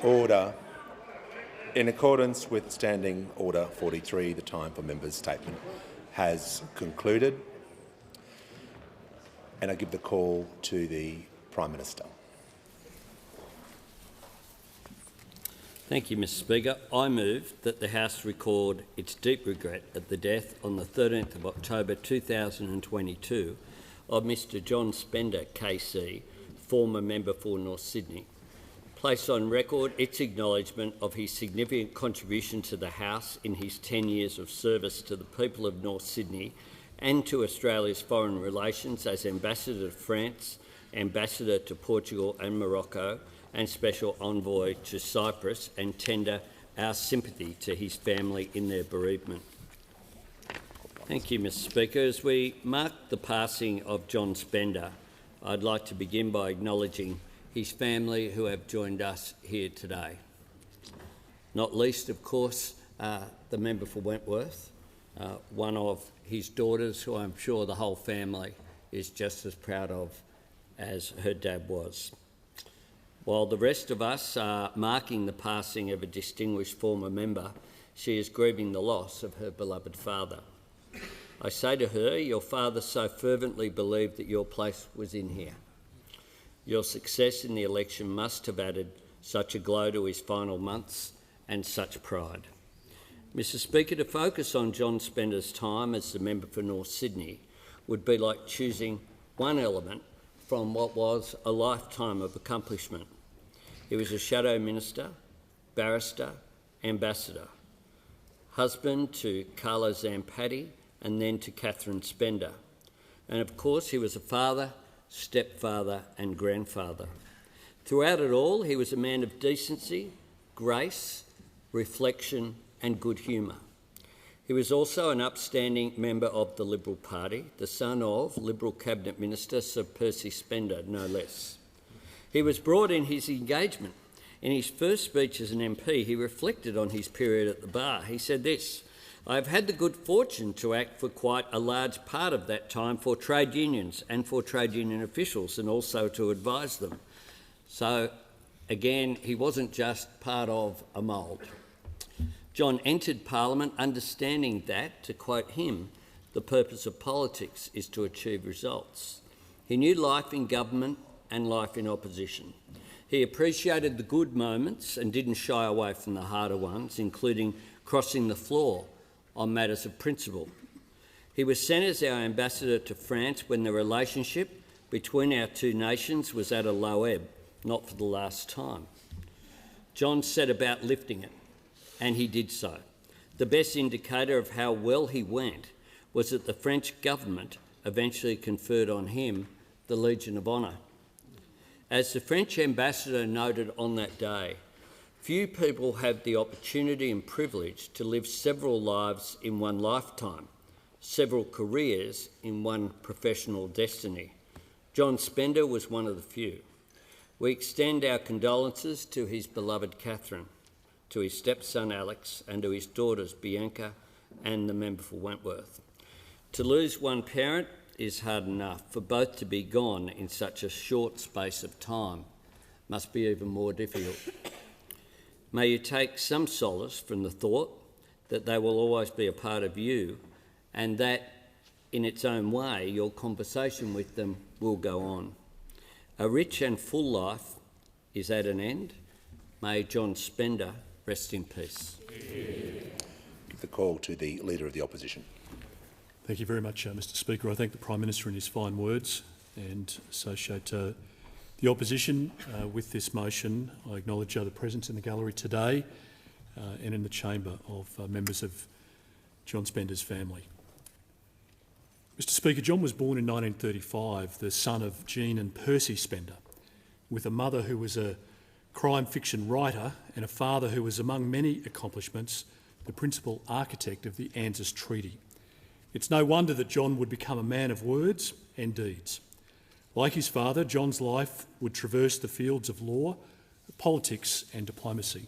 Order. In accordance with Standing Order 43, the time for members' statement has concluded, and I give the call to the Prime Minister. Thank you, Mr Speaker. I move that the House record its deep regret at the death on the 13th of October 2022 of Mr John Spender, KC, former member for North Sydney. Place on record its acknowledgement of his significant contribution to the House in his 10 years of service to the people of North Sydney and to Australia's foreign relations as Ambassador to France, Ambassador to Portugal and Morocco, and Special Envoy to Cyprus, and tender our sympathy to his family in their bereavement. Thank you, Mr Speaker. As we mark the passing of John Spender, I'd like to begin by acknowledging his family who have joined us here today. Not least, of course, the member for Wentworth, one of his daughters who I'm sure the whole family is just as proud of as her dad was. While the rest of us are marking the passing of a distinguished former member, she is grieving the loss of her beloved father. I say to her, your father so fervently believed that your place was in here. Your success in the election must have added such a glow to his final months and such pride. Mr Speaker, to focus on John Spender's time as the member for North Sydney would be like choosing one element from what was a lifetime of accomplishment. He was a shadow minister, barrister, ambassador, husband to Carla Zampatti and then to Catherine Spender. And of course he was a father, stepfather and grandfather. Throughout it all, he was a man of decency, grace, reflection and good humour. He was also an upstanding member of the Liberal Party, the son of Liberal Cabinet Minister Sir Percy Spender, no less. He was broad in his engagement. In his first speech as an MP, he reflected on his period at the bar. He said this: "I have had the good fortune to act for quite a large part of that time for trade unions and for trade union officials, and also to advise them." So, again, he wasn't just part of a mould. John entered Parliament understanding that, to quote him, the purpose of politics is to achieve results. He knew life in government and life in opposition. He appreciated the good moments and didn't shy away from the harder ones, including crossing the floor on matters of principle. He was sent as our ambassador to France when the relationship between our two nations was at a low ebb, not for the last time. John set about lifting it, and he did so. The best indicator of how well he went was that the French government eventually conferred on him the Legion of Honour. As the French ambassador noted on that day, few people have the opportunity and privilege to live several lives in one lifetime, several careers in one professional destiny. John Spender was one of the few. We extend our condolences to his beloved Catherine, to his stepson Alex and to his daughters Bianca and the member for Wentworth. To lose one parent is hard enough. For both to be gone in such a short space of time must be even more difficult. May you take some solace from the thought that they will always be a part of you, and that, in its own way, your conversation with them will go on. A rich and full life is at an end. May John Spender rest in peace. Give the call to the Leader of the Opposition. Thank you very much, Mr Speaker. I thank the Prime Minister in his fine words and associate the opposition with this motion. I acknowledge the presence in the gallery today and in the chamber of members of John Spender's family. Mr Speaker, John was born in 1935, the son of Jean and Percy Spender, with a mother who was a crime fiction writer and a father who was, among many accomplishments, the principal architect of the ANZUS Treaty. It's no wonder that John would become a man of words and deeds. Like his father, John's life would traverse the fields of law, politics and diplomacy.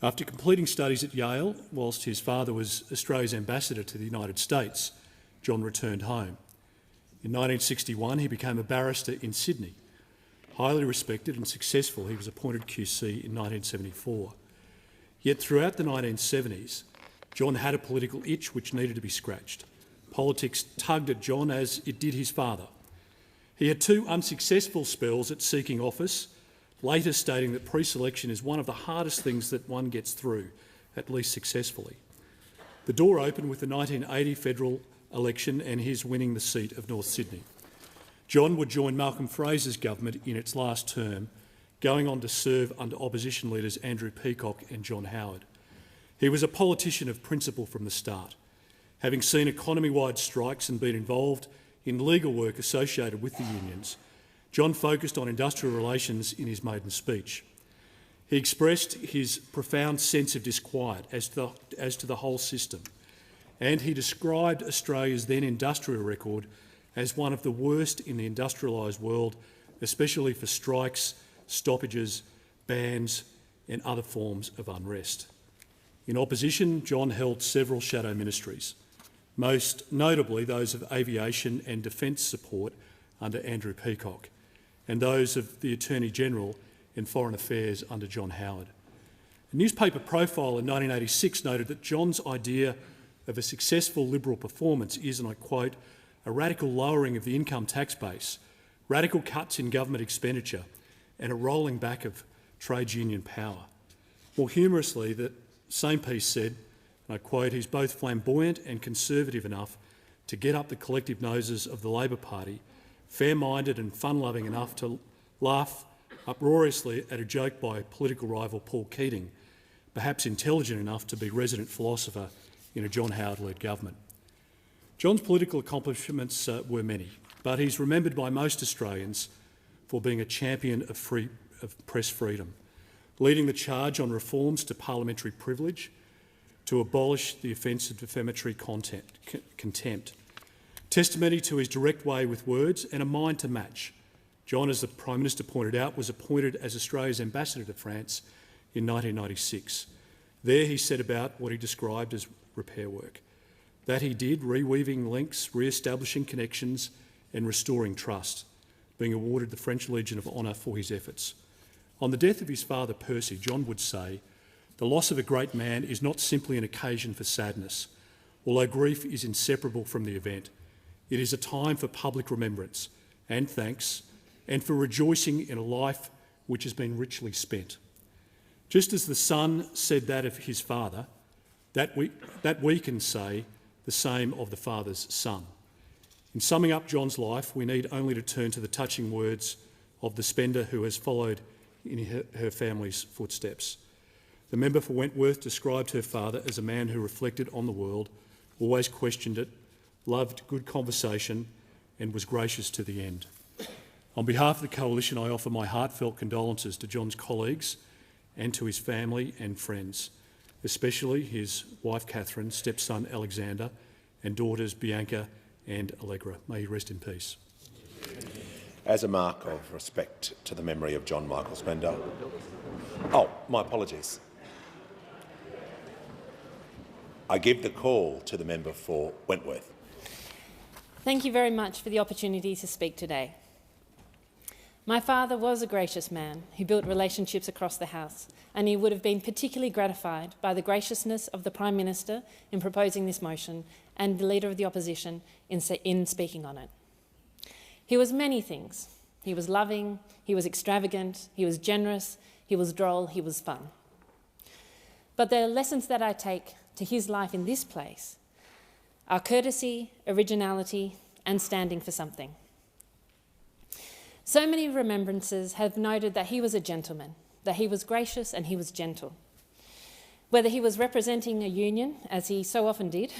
After completing studies at Yale, whilst his father was Australia's ambassador to the United States, John returned home. In 1961, he became a barrister in Sydney. Highly respected and successful, he was appointed QC in 1974. Yet throughout the 1970s, John had a political itch which needed to be scratched. Politics tugged at John as it did his father. He had 2 unsuccessful spells at seeking office, later stating that pre-selection is one of the hardest things that one gets through, at least successfully. The door opened with the 1980 federal election and his winning the seat of North Sydney. John would join Malcolm Fraser's government in its last term, going on to serve under opposition leaders Andrew Peacock and John Howard. He was a politician of principle from the start. Having seen economy-wide strikes and been involved in legal work associated with the unions, John focused on industrial relations in his maiden speech. He expressed his profound sense of disquiet as to the whole system, and he described Australia's then industrial record as one of the worst in the industrialised world, especially for strikes, stoppages, bans and other forms of unrest. In opposition, John held several shadow ministries, most notably those of aviation and defence support under Andrew Peacock, and those of the Attorney-General and Foreign Affairs under John Howard. A newspaper profile in 1986 noted that John's idea of a successful Liberal performance is, and I quote, a radical lowering of the income tax base, radical cuts in government expenditure and a rolling back of trade union power. More humorously, the same piece said, and I quote, he's both flamboyant and conservative enough to get up the collective noses of the Labor Party, fair-minded and fun-loving enough to laugh uproariously at a joke by political rival Paul Keating, perhaps intelligent enough to be resident philosopher in a John Howard-led government. John's political accomplishments were many, but he's remembered by most Australians for being a champion of press freedom, leading the charge on reforms to parliamentary privilege to abolish the offence of defamatory contempt. Testimony to his direct way with words and a mind to match. John, as the Prime Minister pointed out, was appointed as Australia's ambassador to France in 1996. There he set about what he described as repair work. That he did, reweaving links, re-establishing connections and restoring trust, being awarded the French Legion of Honour for his efforts. On the death of his father, Percy, John would say, "The loss of a great man is not simply an occasion for sadness, although grief is inseparable from the event. It is a time for public remembrance and thanks, and for rejoicing in a life which has been richly spent." Just as the son said that of his father, that we can say the same of the father's son. In summing up John's life, we need only to turn to the touching words of the spender who has followed in her family's footsteps. The member for Wentworth described her father as a man who reflected on the world, always questioned it, loved good conversation and was gracious to the end. On behalf of the Coalition, I offer my heartfelt condolences to John's colleagues and to his family and friends, especially his wife Catherine, stepson Alexander and daughters Bianca and Allegra. May he rest in peace. As a mark of respect to the memory of John Michael Spender... Oh, my apologies. I give the call to the member for Wentworth. Thank you very much for the opportunity to speak today. My father was a gracious man who built relationships across the House, and he would have been particularly gratified by the graciousness of the Prime Minister in proposing this motion and the Leader of the Opposition in speaking on it. He was many things. He was loving, he was extravagant, he was generous, he was droll, he was fun. But the lessons that I take to his life in this place are courtesy, originality, and standing for something. So many remembrances have noted that he was a gentleman, that he was gracious and he was gentle. Whether he was representing a union, as he so often did,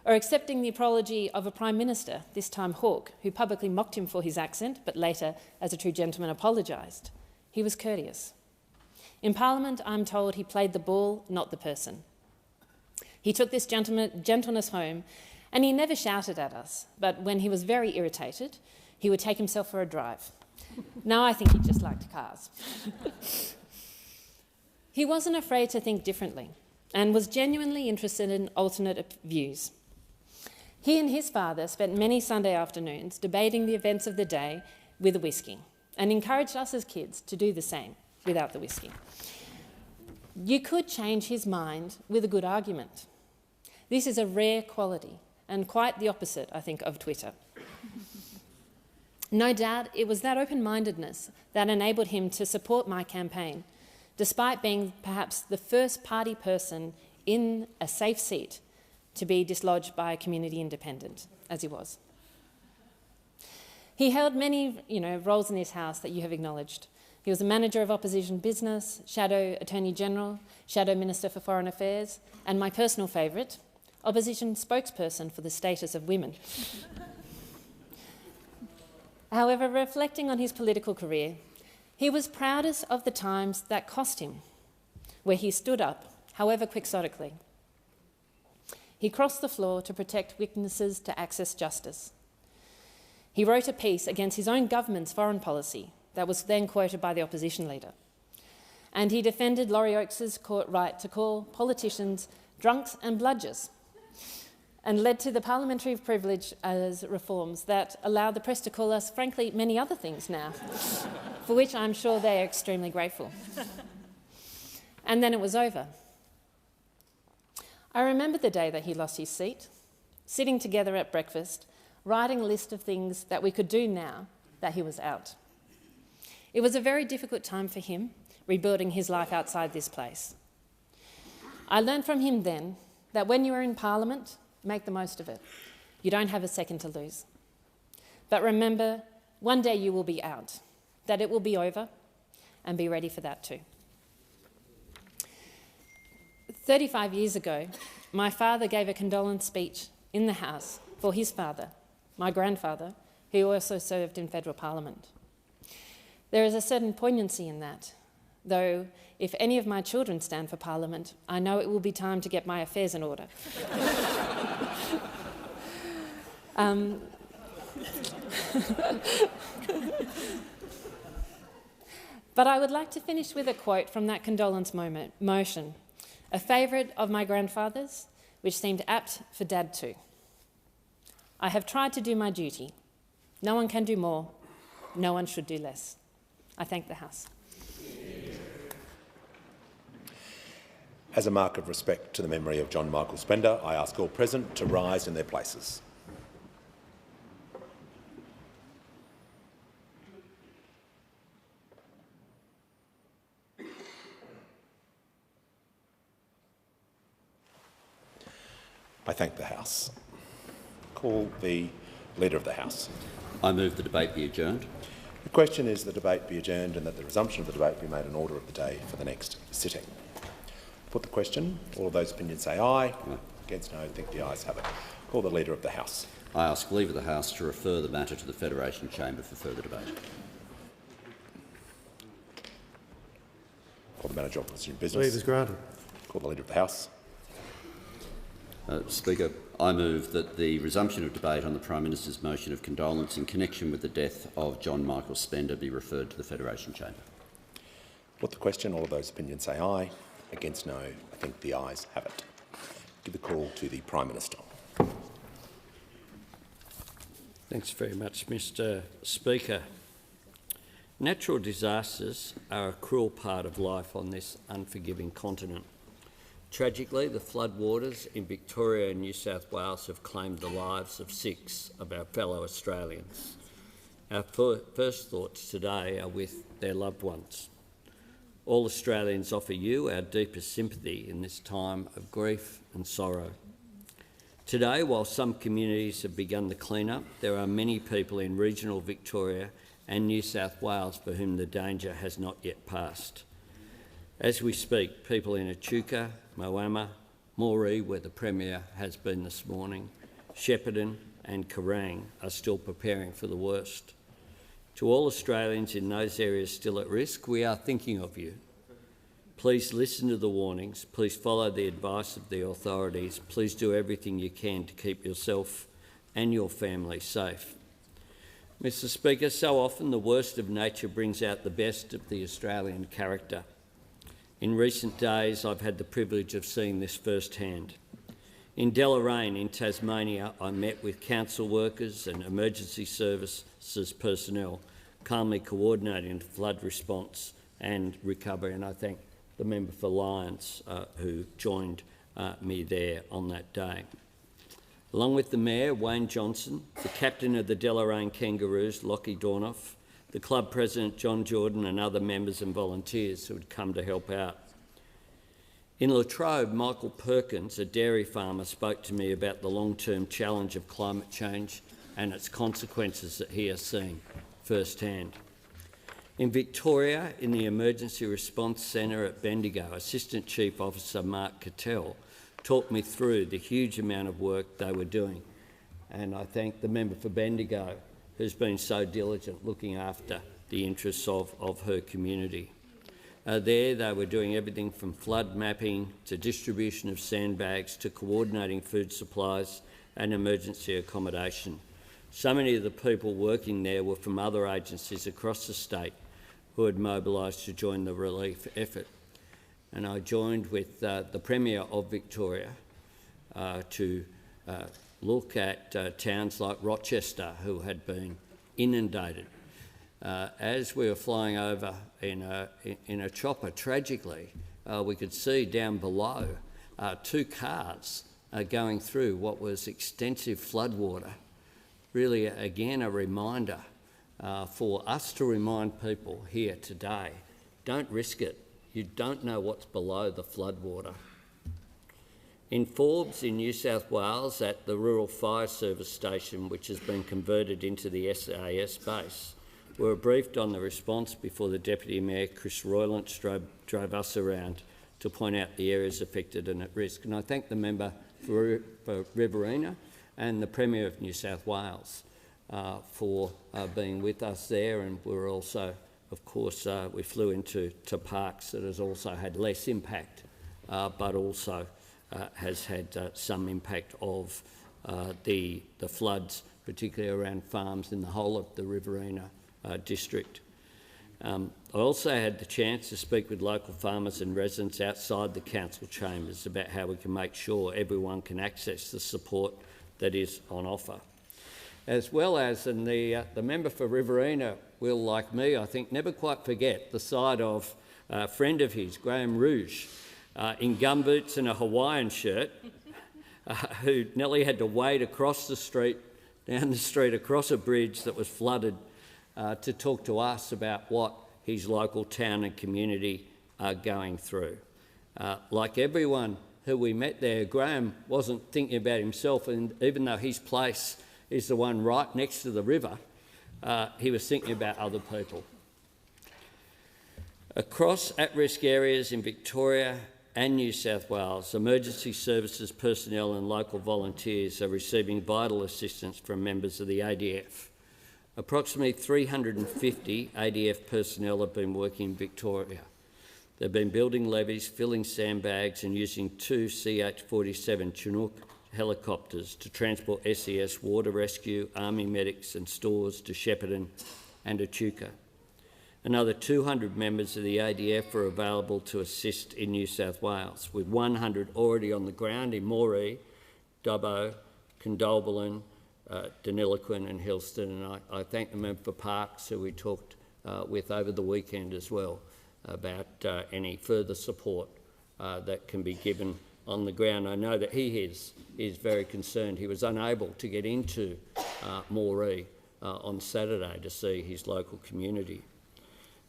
or accepting the apology of a Prime Minister, this time Hawke, who publicly mocked him for his accent, but later, as a true gentleman, apologised, he was courteous. In Parliament, I'm told he played the ball, not the person. He took this gentleness home, and he never shouted at us, but when he was very irritated, he would take himself for a drive. Now I think he just liked cars. He wasn't afraid to think differently and was genuinely interested in alternate views. He and his father spent many Sunday afternoons debating the events of the day with a whiskey, and encouraged us as kids to do the same without the whiskey. You could change his mind with a good argument. This is a rare quality, and quite the opposite, I think, of Twitter. No doubt it was that open-mindedness that enabled him to support my campaign, despite being perhaps the first party person in a safe seat to be dislodged by a community independent, as he was. He held many roles in this House that you have acknowledged. He was a manager of opposition business, Shadow Attorney General, Shadow Minister for Foreign Affairs, and my personal favourite, opposition spokesperson for the status of women. However, reflecting on his political career, he was proudest of the times that cost him, where he stood up, however quixotically. He crossed the floor to protect witnesses to access justice. He wrote a piece against his own government's foreign policy that was then quoted by the opposition leader. And he defended Laurie Oakes's court right to call politicians drunks and bludgers, and led to the parliamentary privilege as reforms that allow the press to call us, frankly, many other things now, for which I'm sure they are extremely grateful. And then it was over. I remember the day that he lost his seat, sitting together at breakfast, writing a list of things that we could do now that he was out. It was a very difficult time for him, rebuilding his life outside this place. I learned from him then that when you are in Parliament, make the most of it. You don't have a second to lose. But remember, one day you will be out, that it will be over, and be ready for that too. 35 years ago, my father gave a condolence speech in the House for his father, my grandfather, who also served in federal Parliament. There is a certain poignancy in that, though if any of my children stand for Parliament, I know it will be time to get my affairs in order. But I would like to finish with a quote from that condolence motion, a favourite of my grandfather's, which seemed apt for Dad too. I have tried to do my duty. No one can do more. No one should do less. I thank the House. As a mark of respect to the memory of John Michael Spender, I ask all present to rise in their places. I thank the House. Call the Leader of the House. I move the debate be adjourned. The question is the debate be adjourned and that the resumption of the debate be made an order of the day for the next sitting. Put the question. All of those opinions say aye. Aye. Against no, I think the ayes have it. Call the Leader of the House. I ask leave of the House to refer the matter to the Federation Chamber for further debate. Call the Manager of Opposition Business. Leave is granted. Call the Leader of the House. Speaker, I move that the resumption of debate on the Prime Minister's motion of condolence in connection with the death of John Michael Spender be referred to the Federation Chamber. Put the question. All of those opinions say aye. Against no, I think the ayes have it. Give the call to the Prime Minister. Thanks very much, Mr. Speaker. Natural disasters are a cruel part of life on this unforgiving continent. Tragically, the floodwaters in Victoria and New South Wales have claimed the lives of 6 of our fellow Australians. Our first thoughts today are with their loved ones. All Australians offer you our deepest sympathy in this time of grief and sorrow. Today, while some communities have begun the clean-up, there are many people in regional Victoria and New South Wales for whom the danger has not yet passed. As we speak, people in Echuca, Moama, Moree, where the Premier has been this morning, Shepparton and Kerrang are still preparing for the worst. To all Australians in those areas still at risk, we are thinking of you. Please listen to the warnings. Please follow the advice of the authorities. Please do everything you can to keep yourself and your family safe. Mr. Speaker, so often the worst of nature brings out the best of the Australian character. In recent days, I've had the privilege of seeing this firsthand. In Deloraine in Tasmania, I met with council workers and emergency services personnel calmly coordinating the flood response and recovery. And I thank the member for Lyons who joined me there on that day. Along with the Mayor, Wayne Johnson, the captain of the Deloraine Kangaroos, Lockie Dornoff, the club president, John Jordan, and other members and volunteers who had come to help out. In Latrobe, Michael Perkins, a dairy farmer, spoke to me about the long-term challenge of climate change and its consequences that he has seen firsthand. In Victoria, in the Emergency Response Centre at Bendigo, Assistant Chief Officer Mark Cattell talked me through the huge amount of work they were doing. And I thank the member for Bendigo, who's been so diligent looking after the interests of her community. There they were doing everything from flood mapping to distribution of sandbags to coordinating food supplies and emergency accommodation. So many of the people working there were from other agencies across the state who had mobilised to join the relief effort. And I joined with the Premier of Victoria to look at towns like Rochester who had been inundated. As we were flying over in a chopper, tragically, we could see down below 2 cars going through what was extensive floodwater. Really, again, a reminder for us to remind people here today, don't risk it. You don't know what's below the floodwater. In Forbes, in New South Wales, at the Rural Fire Service Station, which has been converted into the SAS base, we were briefed on the response before the Deputy Mayor, Chris Roylance, drove us around to point out the areas affected and at risk. And I thank the member for Riverina and the Premier of New South Wales for being with us there. And we were also, of course, we flew into Parkes that has also had less impact, but also has had some impact of the floods, particularly around farms in the whole of the Riverina district. I also had the chance to speak with local farmers and residents outside the council chambers about how we can make sure everyone can access the support that is on offer. As well as, and the member for Riverina will, like me, I think, never quite forget the sight of a friend of his, Graham Rouge, in gumboots and a Hawaiian shirt, who nearly had to wade across the street, down the street, across a bridge that was flooded to talk to us about what his local town and community are going through. Like everyone who we met there, Graham wasn't thinking about himself, and even though his place is the one right next to the river, he was thinking about other people. Across at-risk areas in Victoria and New South Wales, emergency services personnel and local volunteers are receiving vital assistance from members of the ADF. Approximately 350 ADF personnel have been working in Victoria. They've been building levees, filling sandbags and using 2 CH-47 Chinook helicopters to transport SES water rescue, army medics and stores to Shepparton and Echuca. Another 200 members of the ADF are available to assist in New South Wales, with 100 already on the ground in Moree, Dubbo, Condolence, Deniliquin and Hillston, and I thank the member for Parkes, who we talked with over the weekend as well, about any further support that can be given on the ground. I know that he is very concerned. He was unable to get into Moree on Saturday to see his local community.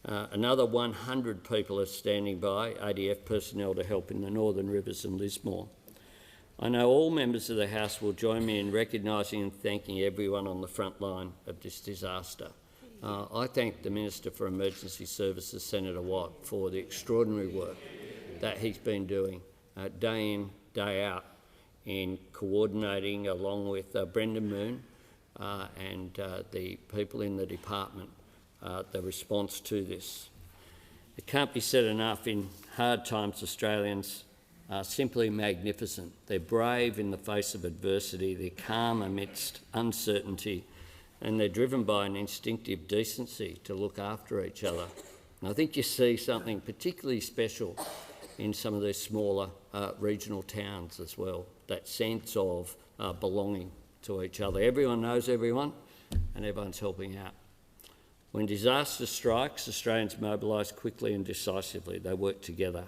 Another 100 people are standing by, ADF personnel, to help in the Northern Rivers and Lismore. I know all members of the House will join me in recognising and thanking everyone on the front line of this disaster. I thank the Minister for Emergency Services, Senator Watt, for the extraordinary work that he's been doing day in, day out in coordinating, along with Brendan Moon and the people in the department, the response to this. It can't be said enough, in hard times Australians are simply magnificent. They're brave in the face of adversity, they're calm amidst uncertainty, and they're driven by an instinctive decency to look after each other. And I think you see something particularly special in some of these smaller regional towns as well, that sense of belonging to each other. Everyone knows everyone and everyone's helping out. When disaster strikes, Australians mobilise quickly and decisively. They work together.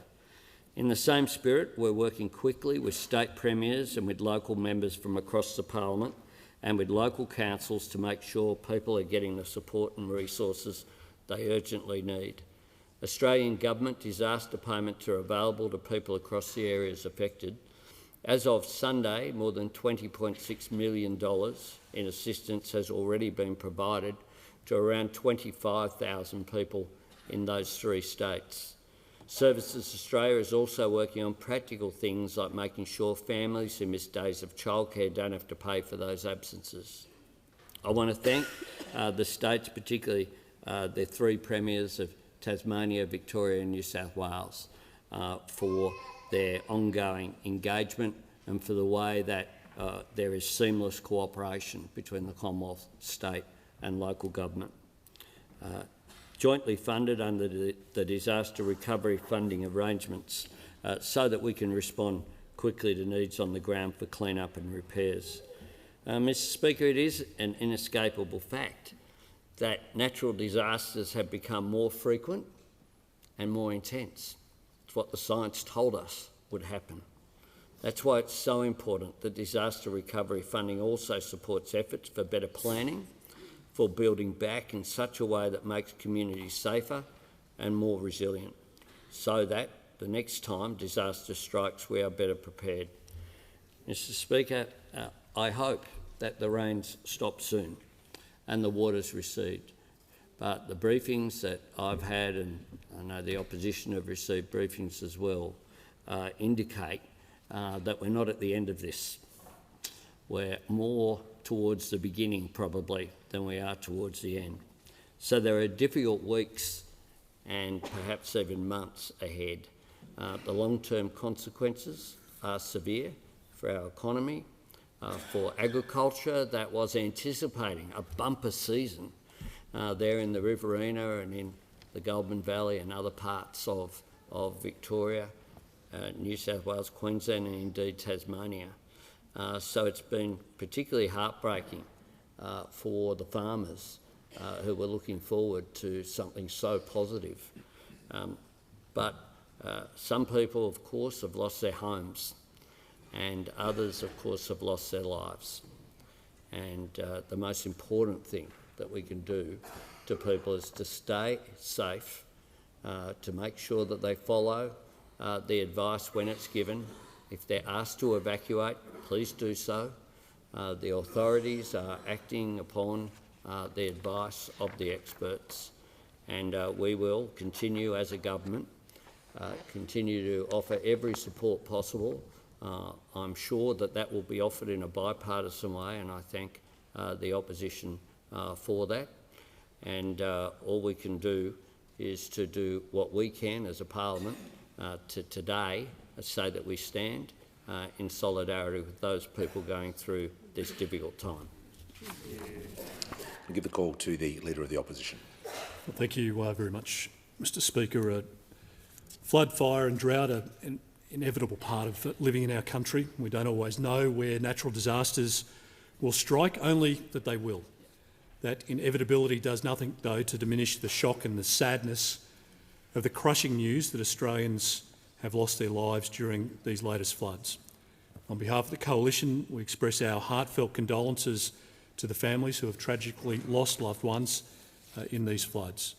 In the same spirit, we're working quickly with state premiers and with local members from across the parliament and with local councils to make sure people are getting the support and resources they urgently need. Australian government disaster payments are available to people across the areas affected. As of Sunday, more than $20.6 million in assistance has already been provided to around 25,000 people in those 3 states. Services Australia is also working on practical things like making sure families who miss days of childcare don't have to pay for those absences. I want to thank the states, particularly the 3 premiers of Tasmania, Victoria and New South Wales, for their ongoing engagement and for the way that there is seamless cooperation between the Commonwealth, state and local government. Jointly funded under the disaster recovery funding arrangements so that we can respond quickly to needs on the ground for clean-up and repairs. Mr Speaker, it is an inescapable fact that natural disasters have become more frequent and more intense. It's what the science told us would happen. That's why it's so important that disaster recovery funding also supports efforts for better planning, for building back in such a way that makes communities safer and more resilient, so that the next time disaster strikes we are better prepared. Mr Speaker, I hope that the rains stop soon and the waters recede, but the briefings that I've had, and I know the opposition have received briefings as well, indicate that we're not at the end of this. We're more towards the beginning probably than we are towards the end. So there are difficult weeks and perhaps even months ahead. The long-term consequences are severe for our economy, for agriculture that was anticipating a bumper season there in the Riverina and in the Goulburn Valley and other parts of Victoria, New South Wales, Queensland and indeed Tasmania. So it's been particularly heartbreaking for the farmers who were looking forward to something so positive. But some people, of course, have lost their homes, and others, of course, have lost their lives. And the most important thing that we can do to people is to stay safe, to make sure that they follow the advice when it's given. If they're asked to evacuate, please do so. The authorities are acting upon the advice of the experts, and we will continue as a government, continue to offer every support possible. I'm sure that that will be offered in a bipartisan way, and I thank the opposition for that. And all we can do is to do what we can as a parliament to today say that we stand in solidarity with those people going through this difficult time. I'll give the call to the Leader of the Opposition. Well, thank you very much, Mr Speaker. Flood, fire and drought are an inevitable part of living in our country. We don't always know where natural disasters will strike, only that they will. That inevitability does nothing, though, to diminish the shock and the sadness of the crushing news that Australians have lost their lives during these latest floods. On behalf of the Coalition, we express our heartfelt condolences to the families who have tragically lost loved ones in these floods.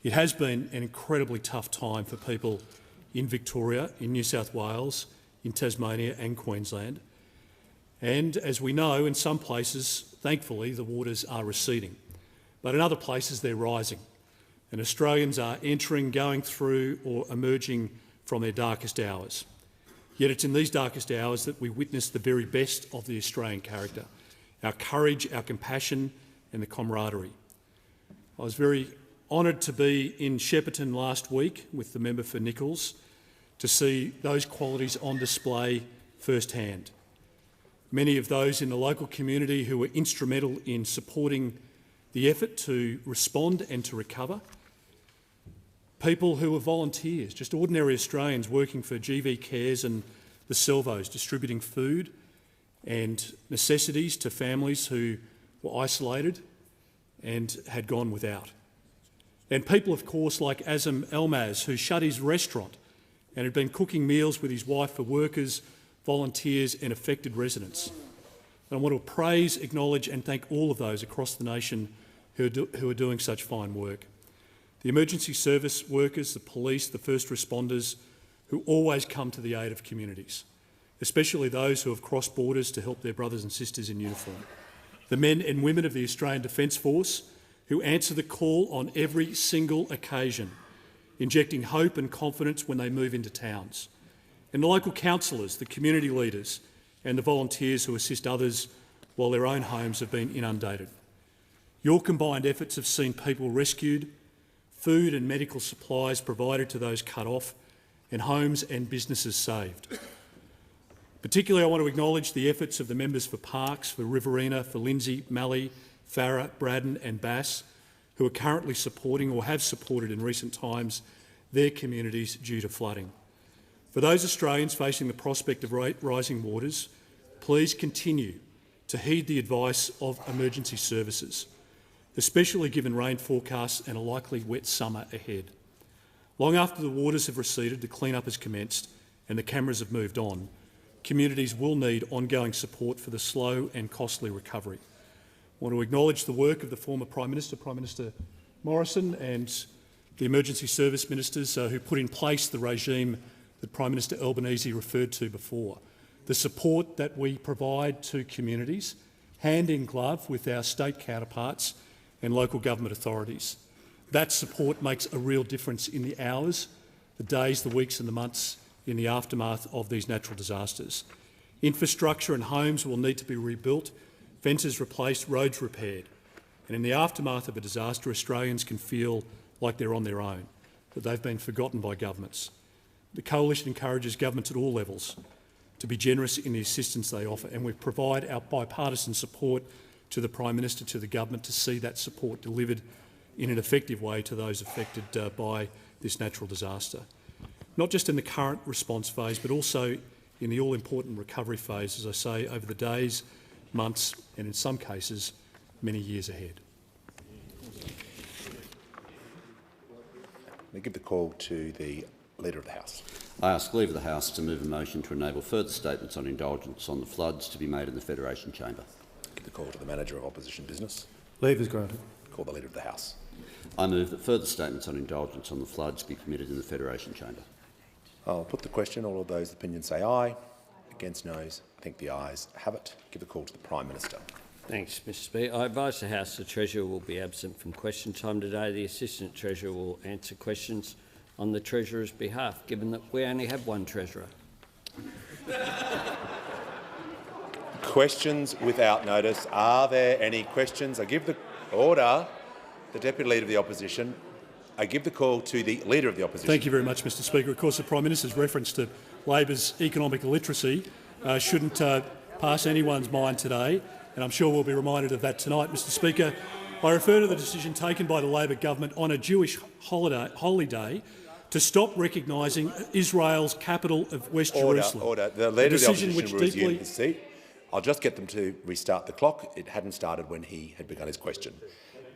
It has been an incredibly tough time for people in Victoria, in New South Wales, in Tasmania and Queensland. And as we know, in some places, thankfully, the waters are receding. But in other places, they're rising. And Australians are entering, going through or emerging from their darkest hours. Yet it's in these darkest hours that we witness the very best of the Australian character, our courage, our compassion and the camaraderie. I was very honoured to be in Shepparton last week with the member for Nichols to see those qualities on display firsthand. Many of those in the local community who were instrumental in supporting the effort to respond and to recover. People who were volunteers, just ordinary Australians working for GV Cares and the Salvos, distributing food and necessities to families who were isolated and had gone without. And people, of course, like Azam Elmaz, who shut his restaurant and had been cooking meals with his wife for workers, volunteers and affected residents. And I want to praise, acknowledge and thank all of those across the nation who are doing such fine work. The emergency service workers, the police, the first responders, who always come to the aid of communities, especially those who have crossed borders to help their brothers and sisters in uniform. The men and women of the Australian Defence Force, who answer the call on every single occasion, injecting hope and confidence when they move into towns. And the local councillors, the community leaders and the volunteers who assist others while their own homes have been inundated. Your combined efforts have seen people rescued, food and medical supplies provided to those cut off, and homes and businesses saved. Particularly, I want to acknowledge the efforts of the members for Parkes, for Riverina, for Lindsay, Mallee, Farah, Braddon and Bass, who are currently supporting or have supported in recent times their communities due to flooding. For those Australians facing the prospect of rising waters, please continue to heed the advice of emergency services, especially given rain forecasts and a likely wet summer ahead. Long after the waters have receded, the clean-up has commenced and the cameras have moved on, communities will need ongoing support for the slow and costly recovery. I want to acknowledge the work of the former Prime Minister, Prime Minister Morrison, and the emergency service ministers who put in place the regime that Prime Minister Albanese referred to before. The support that we provide to communities, hand in glove with our state counterparts and local government authorities. That support makes a real difference in the hours, the days, the weeks and the months in the aftermath of these natural disasters. Infrastructure and homes will need to be rebuilt, fences replaced, roads repaired. And in the aftermath of a disaster, Australians can feel like they're on their own, that they've been forgotten by governments. The Coalition encourages governments at all levels to be generous in the assistance they offer, and we provide our bipartisan support to the Prime Minister, to the government, to see that support delivered in an effective way to those affected by this natural disaster. Not just in the current response phase, but also in the all-important recovery phase, as I say, over the days, months and in some cases, many years ahead. We give the call to the Leader of the House. I ask leave of the House to move a motion to enable further statements on indulgence on the floods to be made in the Federation Chamber. Give the call to the Manager of Opposition Business. Leave is granted. Call the Leader of the House. I move that further statements on indulgence on the floods be permitted in the Federation Chamber. I'll put the question. All of those opinions say aye. Against noes. I think the ayes have it. Give the call to the Prime Minister. Thanks, Mr Speaker. I advise the House the Treasurer will be absent from question time today. The Assistant Treasurer will answer questions on the Treasurer's behalf, given that we only have one Treasurer. Questions without notice. Are there any questions? I give the order. The Deputy Leader of the Opposition. I give the call to the Leader of the Opposition. Thank you very much, Mr Speaker. Of course, the Prime Minister's reference to Labor's economic illiteracy shouldn't pass anyone's mind today, and I'm sure we'll be reminded of that tonight. Mr Speaker, I refer to the decision taken by the Labor government on a Jewish holy day to stop recognising Israel's capital of West Jerusalem. Order. The Leader of the Opposition will resume his seat. I'll just get them to restart the clock. It hadn't started when he had begun his question.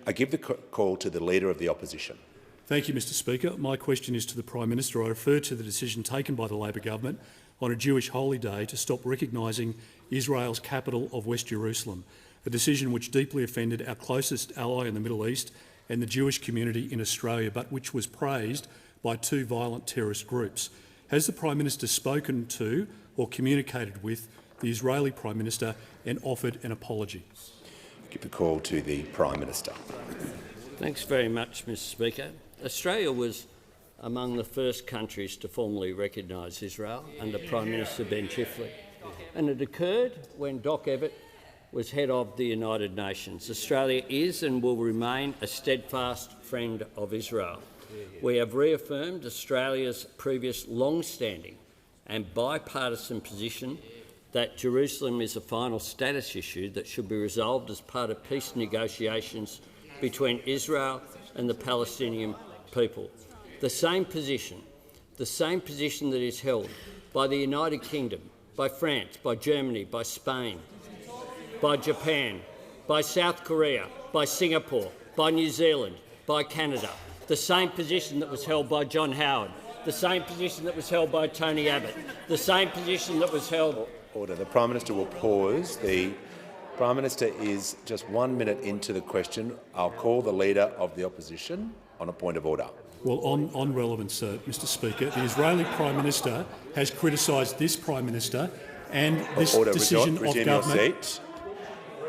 I give the call to the Leader of the Opposition. Thank you, Mr Speaker. My question is to the Prime Minister. I refer to the decision taken by the Labor government on a Jewish holy day to stop recognising Israel's capital of West Jerusalem, a decision which deeply offended our closest ally in the Middle East and the Jewish community in Australia, but which was praised by two violent terrorist groups. Has the Prime Minister spoken to or communicated with the Israeli Prime Minister and offered an apology? Give the call to the Prime Minister. Thanks very much, Mr Speaker. Australia was among the first countries to formally recognise Israel under Prime Minister Ben Chifley, and it occurred when Doc Evatt was head of the United Nations. Australia is and will remain a steadfast friend of Israel. We have reaffirmed Australia's previous long-standing and bipartisan position that Jerusalem is a final status issue that should be resolved as part of peace negotiations between Israel and the Palestinian people. The same position that is held by the United Kingdom, by France, by Germany, by Spain, by Japan, by South Korea, by Singapore, by New Zealand, by Canada. the same position that was held by John Howard, the same position that was held by Tony Abbott, the same position that was held... Order. The Prime Minister will pause. The Prime Minister is just 1 minute into the question. I'll call the Leader of the Opposition on a point of order. Well, on relevance, Mr Speaker, the Israeli Prime Minister has criticised this Prime Minister and this decision of government...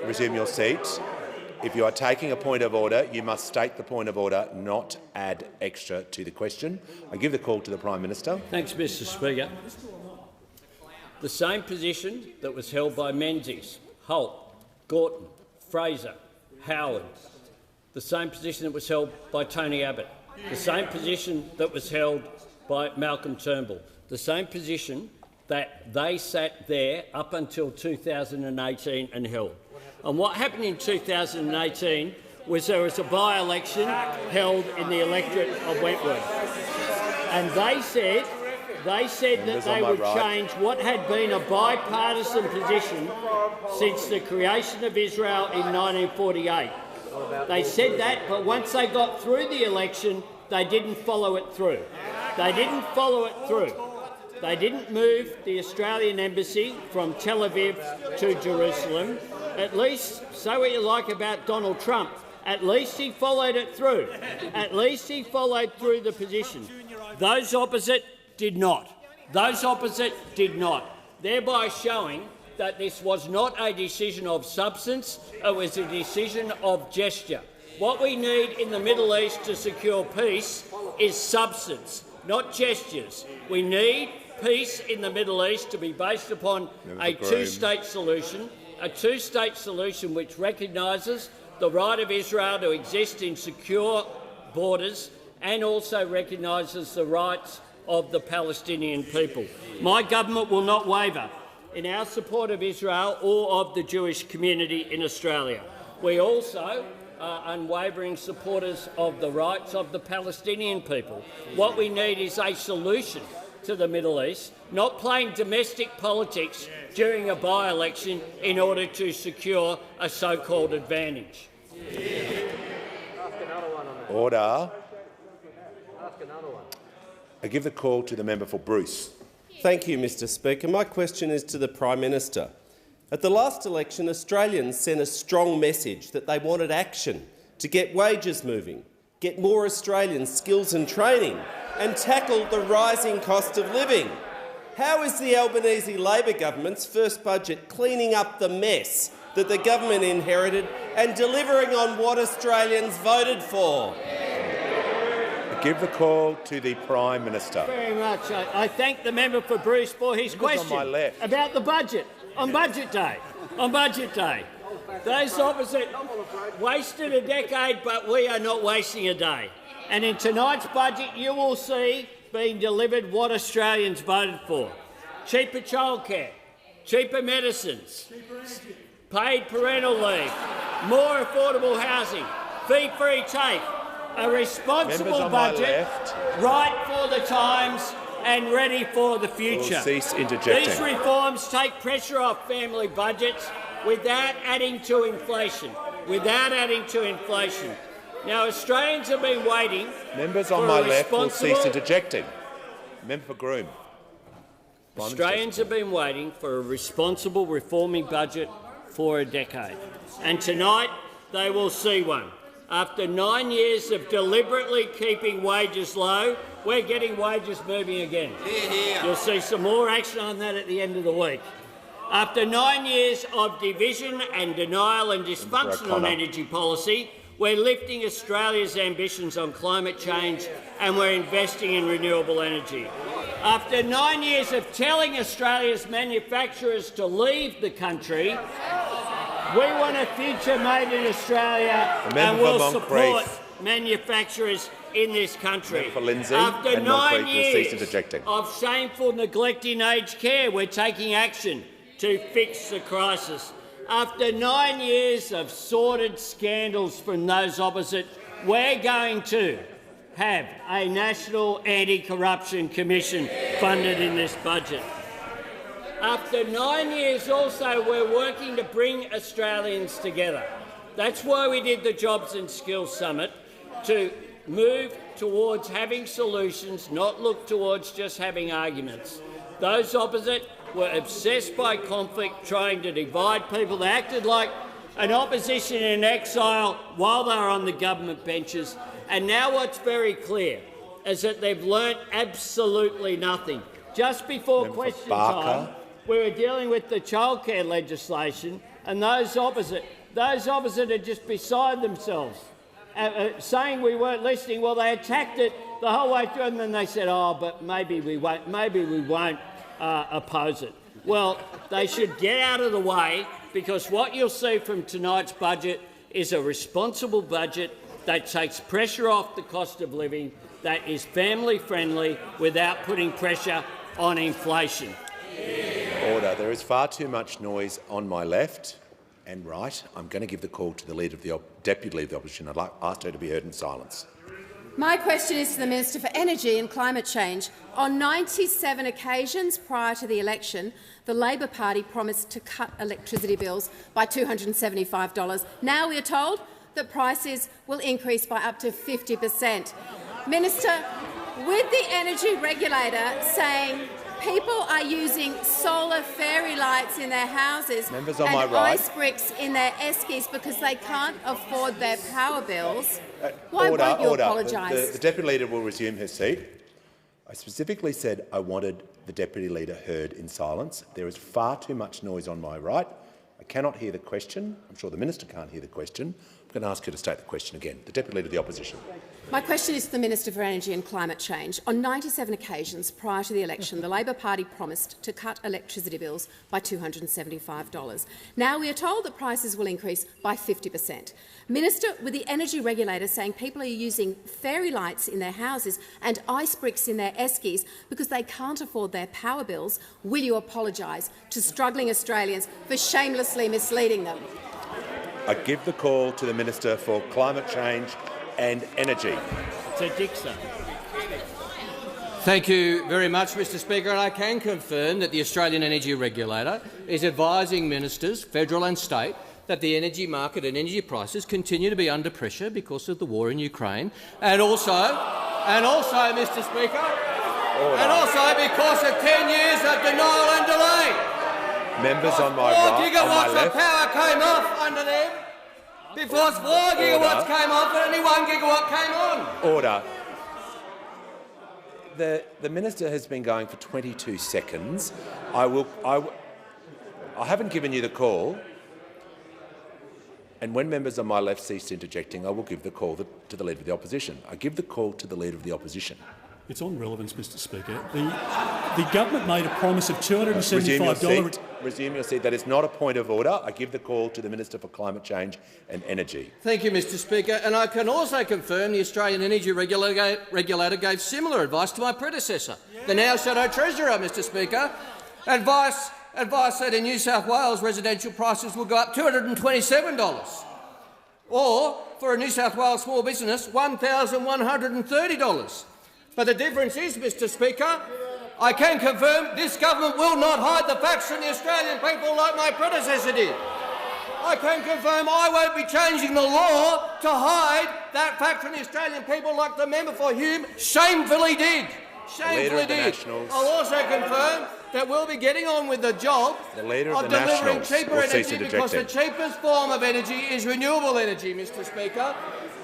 Resume your seat. If you are taking a point of order, you must state the point of order, not add extra to the question. I give the call to the Prime Minister. Thanks, Mr Speaker. The same position that was held by Menzies, Holt, Gorton, Fraser, Howard, the same position that was held by Tony Abbott, the same position that was held by Malcolm Turnbull, the same position that they sat there up until 2018 and held. And what happened in 2018 was there was a by-election held in the electorate of Wentworth. And they said that they would change what had been a bipartisan position since the creation of Israel in 1948. They said that, but once they got through the election, they didn't follow it through. They didn't follow it through. They didn't move the Australian embassy from Tel Aviv to Jerusalem. At least, say what you like about Donald Trump, at least he followed it through. At least he followed through the position. Those opposite did not. Those opposite did not, thereby showing that this was not a decision of substance, it was a decision of gesture. What we need in the Middle East to secure peace is substance, not gestures. We need peace in the Middle East to be based upon a two-state solution, which recognises the right of Israel to exist in secure borders and also recognises the rights of the Palestinian people. My government will not waver in our support of Israel or of the Jewish community in Australia. We also are unwavering supporters of the rights of the Palestinian people. What we need is a solution to the Middle East, not playing domestic politics during a by-election in order to secure a so-called advantage. Order. I give the call to the member for Bruce. Thank you, Mr Speaker. My question is to the Prime Minister. At the last election, Australians sent a strong message that they wanted action to get wages moving, get more Australians skills and training and tackle the rising cost of living. How is the Albanese Labor government's first budget cleaning up the mess that the government inherited and delivering on what Australians voted for? Give the call to the Prime Minister. Very much. I thank the member for Bruce for his question on my left. about the budget on Budget Day. On Budget Day, those opposite wasted a decade, but we are not wasting a day. And in tonight's budget, you will see being delivered what Australians voted for: cheaper childcare, cheaper medicines, paid parental leave, more affordable housing, fee-free TAFE. A responsible budget, right for the times and ready for the future. Cease interjecting. These reforms take pressure off family budgets without adding to inflation. Now, Australians have been waiting. Members on my left will cease interjecting. Member for Groom. Australians have been waiting for a responsible reforming budget for a decade, and tonight they will see one. After 9 years of deliberately keeping wages low, we're getting wages moving again. You'll see some more action on that at the end of the week. After 9 years of division and denial and dysfunction on energy policy, we're lifting Australia's ambitions on climate change and we're investing in renewable energy. After 9 years of telling Australia's manufacturers to leave the country, we want a future made in Australia and will support manufacturers in this country. After 9 years of shameful neglect in aged care, we're taking action to fix the crisis. After 9 years of sordid scandals from those opposite, we're going to have a National Anti-Corruption Commission funded in this budget. After 9 years also, we're working to bring Australians together. That's why we did the Jobs and Skills Summit, to move towards having solutions, not look towards just having arguments. Those opposite were obsessed by conflict, trying to divide people. They acted like an opposition in exile while they were on the government benches. And now what's very clear is that they've learnt absolutely nothing. Just before question time, we were dealing with the childcare legislation, and those opposite are just beside themselves, saying we weren't listening. Well, they attacked it the whole way through, and then they said, "Oh, but maybe we won't oppose it." Well, they should get out of the way, because what you'll see from tonight's budget is a responsible budget that takes pressure off the cost of living, that is family-friendly without putting pressure on inflation. Order. There is far too much noise on my left and right. I'm going to give the call to the Deputy Leader of the Opposition. I'd ask her to be heard in silence. My question is to the Minister for Energy and Climate Change. On 97 occasions prior to the election, the Labor Party promised to cut electricity bills by $275. Now we are told that prices will increase by up to 50%. Minister, with the energy regulator saying people are using solar fairy lights in their houses and ice bricks in their eskies because they can't afford their power bills, why won't you apologise? The Deputy Leader will resume her seat. I specifically said I wanted the Deputy Leader heard in silence. There is far too much noise on my right. I cannot hear the question. I'm sure the Minister can't hear the question. I'm going to ask her to state the question again. The Deputy Leader of the Opposition. My question is to the Minister for Energy and Climate Change. On 97 occasions prior to the election, the Labor Party promised to cut electricity bills by $275. Now we are told that prices will increase by 50%. Minister, with the energy regulator saying people are using fairy lights in their houses and ice bricks in their eskies because they can't afford their power bills, will you apologise to struggling Australians for shamelessly misleading them? I give the call to the Minister for Climate Change and Energy. To Dixon. Thank you very much, Mr Speaker. And I can confirm that the Australian Energy Regulator is advising ministers, federal and state, that the energy market and energy prices continue to be under pressure because of the war in Ukraine, and also, Mr Speaker, and also because of 10 years of denial and delay. Members on my right, 4 gigawatts of power came off under them. Before 4 gigawatts came off, only 1 gigawatt came on. Order. The Minister has been going for 22 seconds. I haven't given you the call, and when members on my left cease interjecting, I will give the call to the Leader of the Opposition. I give the call to the Leader of the Opposition. It's on relevance, Mr Speaker. The government made a promise of $275. Resume your seat. That is not a point of order. I give the call to the Minister for Climate Change and Energy. Thank you, Mr Speaker. And I can also confirm the Australian Energy Regulator gave similar advice to my predecessor, the now Shadow Treasurer, Mr Speaker. Advice that in New South Wales residential prices will go up $227, or for a New South Wales small business, $1,130. But the difference is, Mr Speaker, I can confirm this government will not hide the facts from the Australian people like my predecessor did. I can confirm I won't be changing the law to hide that fact from the Australian people like the member for Hume shamefully did. Shamefully did. I'll also confirm that we'll be getting on with the job of delivering cheaper energy, because the cheapest form of energy is renewable energy, Mr Speaker.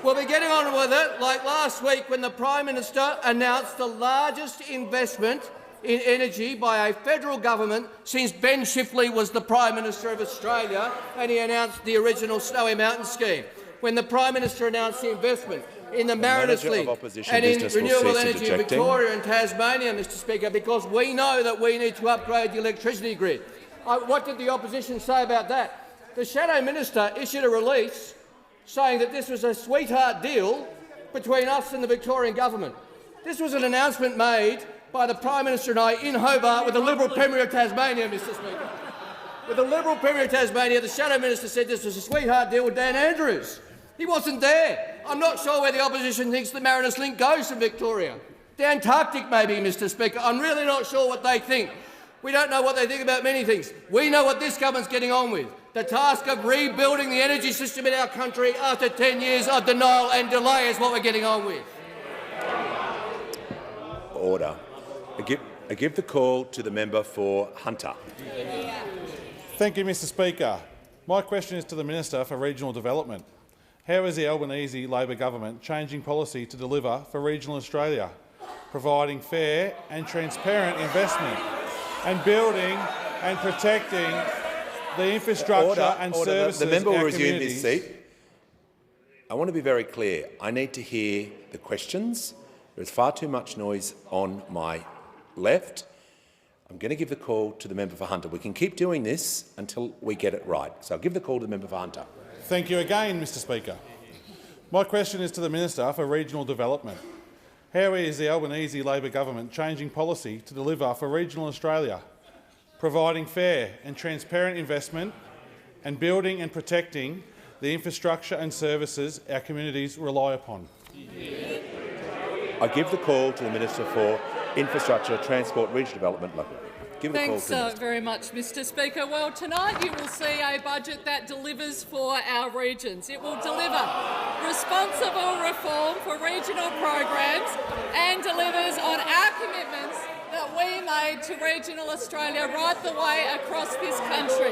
We'll be getting on with it like last week when the Prime Minister announced the largest investment in energy by a federal government since Ben Chifley was the Prime Minister of Australia, and he announced the original Snowy Mountain scheme. When the Prime Minister announced the investment in the Mariners Link and in renewable energy in Victoria and Tasmania, Mr Speaker, because we know that we need to upgrade the electricity grid. What did the opposition say about that? The Shadow Minister issued a release saying that this was a sweetheart deal between us and the Victorian government. This was an announcement made by the Prime Minister and I in Hobart with the Liberal Premier of Tasmania, Mr Speaker. With the Liberal Premier of Tasmania, the Shadow Minister said this was a sweetheart deal with Dan Andrews. He wasn't there. I'm not sure where the opposition thinks the Mariners Link goes from Victoria. The Antarctic, maybe, Mr Speaker. I'm really not sure what they think. We don't know what they think about many things. We know what this government's getting on with. The task of rebuilding the energy system in our country after 10 years of denial and delay is what we're getting on with. Order. I give the call to the member for Hunter. Thank you, Mr Speaker. My question is to the Minister for Regional Development. How is the Albanese Labor government changing policy to deliver for regional Australia, providing fair and transparent investment and building and protecting the infrastructure and services The member will resume communities? his seat. I want to be very clear. I need to hear the questions. There's far too much noise on my left. I'm going to give the call to the member for Hunter. We can keep doing this until we get it right. So I'll give the call to the member for Hunter. Thank you again, Mr Speaker. My question is to the Minister for Regional Development. How is the Albanese Labor government changing policy to deliver for regional Australia, providing fair and transparent investment and building and protecting the infrastructure and services our communities rely upon? I give the call to the Minister for Infrastructure, Transport, Regional Development, Local. Give the call to the Minister. Very much, Mr Speaker. Well, tonight you will see a budget that delivers for our regions. It will deliver responsible reform for regional programs and delivers on our commitments that we made to regional Australia right the way across this country.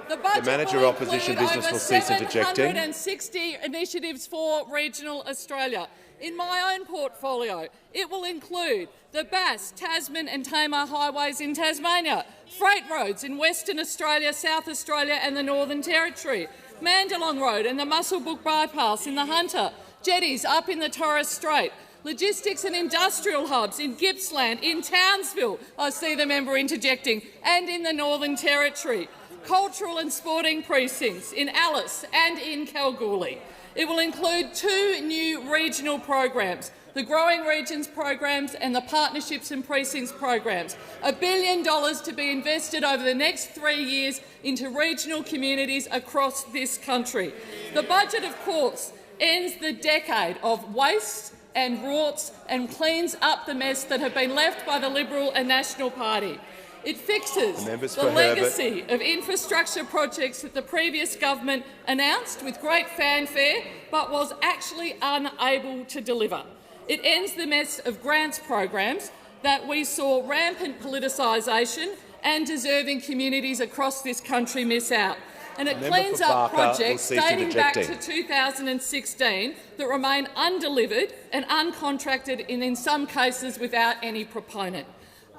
The budget Manager will Opposition include Business over will cease interjecting. 760 initiatives for regional Australia. In my own portfolio, it will include the Bass, Tasman and Tamar highways in Tasmania, freight roads in Western Australia, South Australia and the Northern Territory, Mandalong Road and the Muswellbrook Bypass in the Hunter, jetties up in the Torres Strait, logistics and industrial hubs in Gippsland, in Townsville, I see the member interjecting, and in the Northern Territory, cultural and sporting precincts in Alice and in Kalgoorlie. It will include 2 new regional programs, the Growing Regions programs and the Partnerships and Precincts programs, $1 billion to be invested over the next 3 years into regional communities across this country. The budget, of course, ends the decade of waste and rorts and cleans up the mess that have been left by the Liberal and National Party. It fixes the legacy of infrastructure projects that the previous government announced with great fanfare but was actually unable to deliver. It ends the mess of grants programs that we saw rampant politicisation and deserving communities across this country miss out. And it cleans up projects dating back to 2016 that remain undelivered and uncontracted and in some cases without any proponent.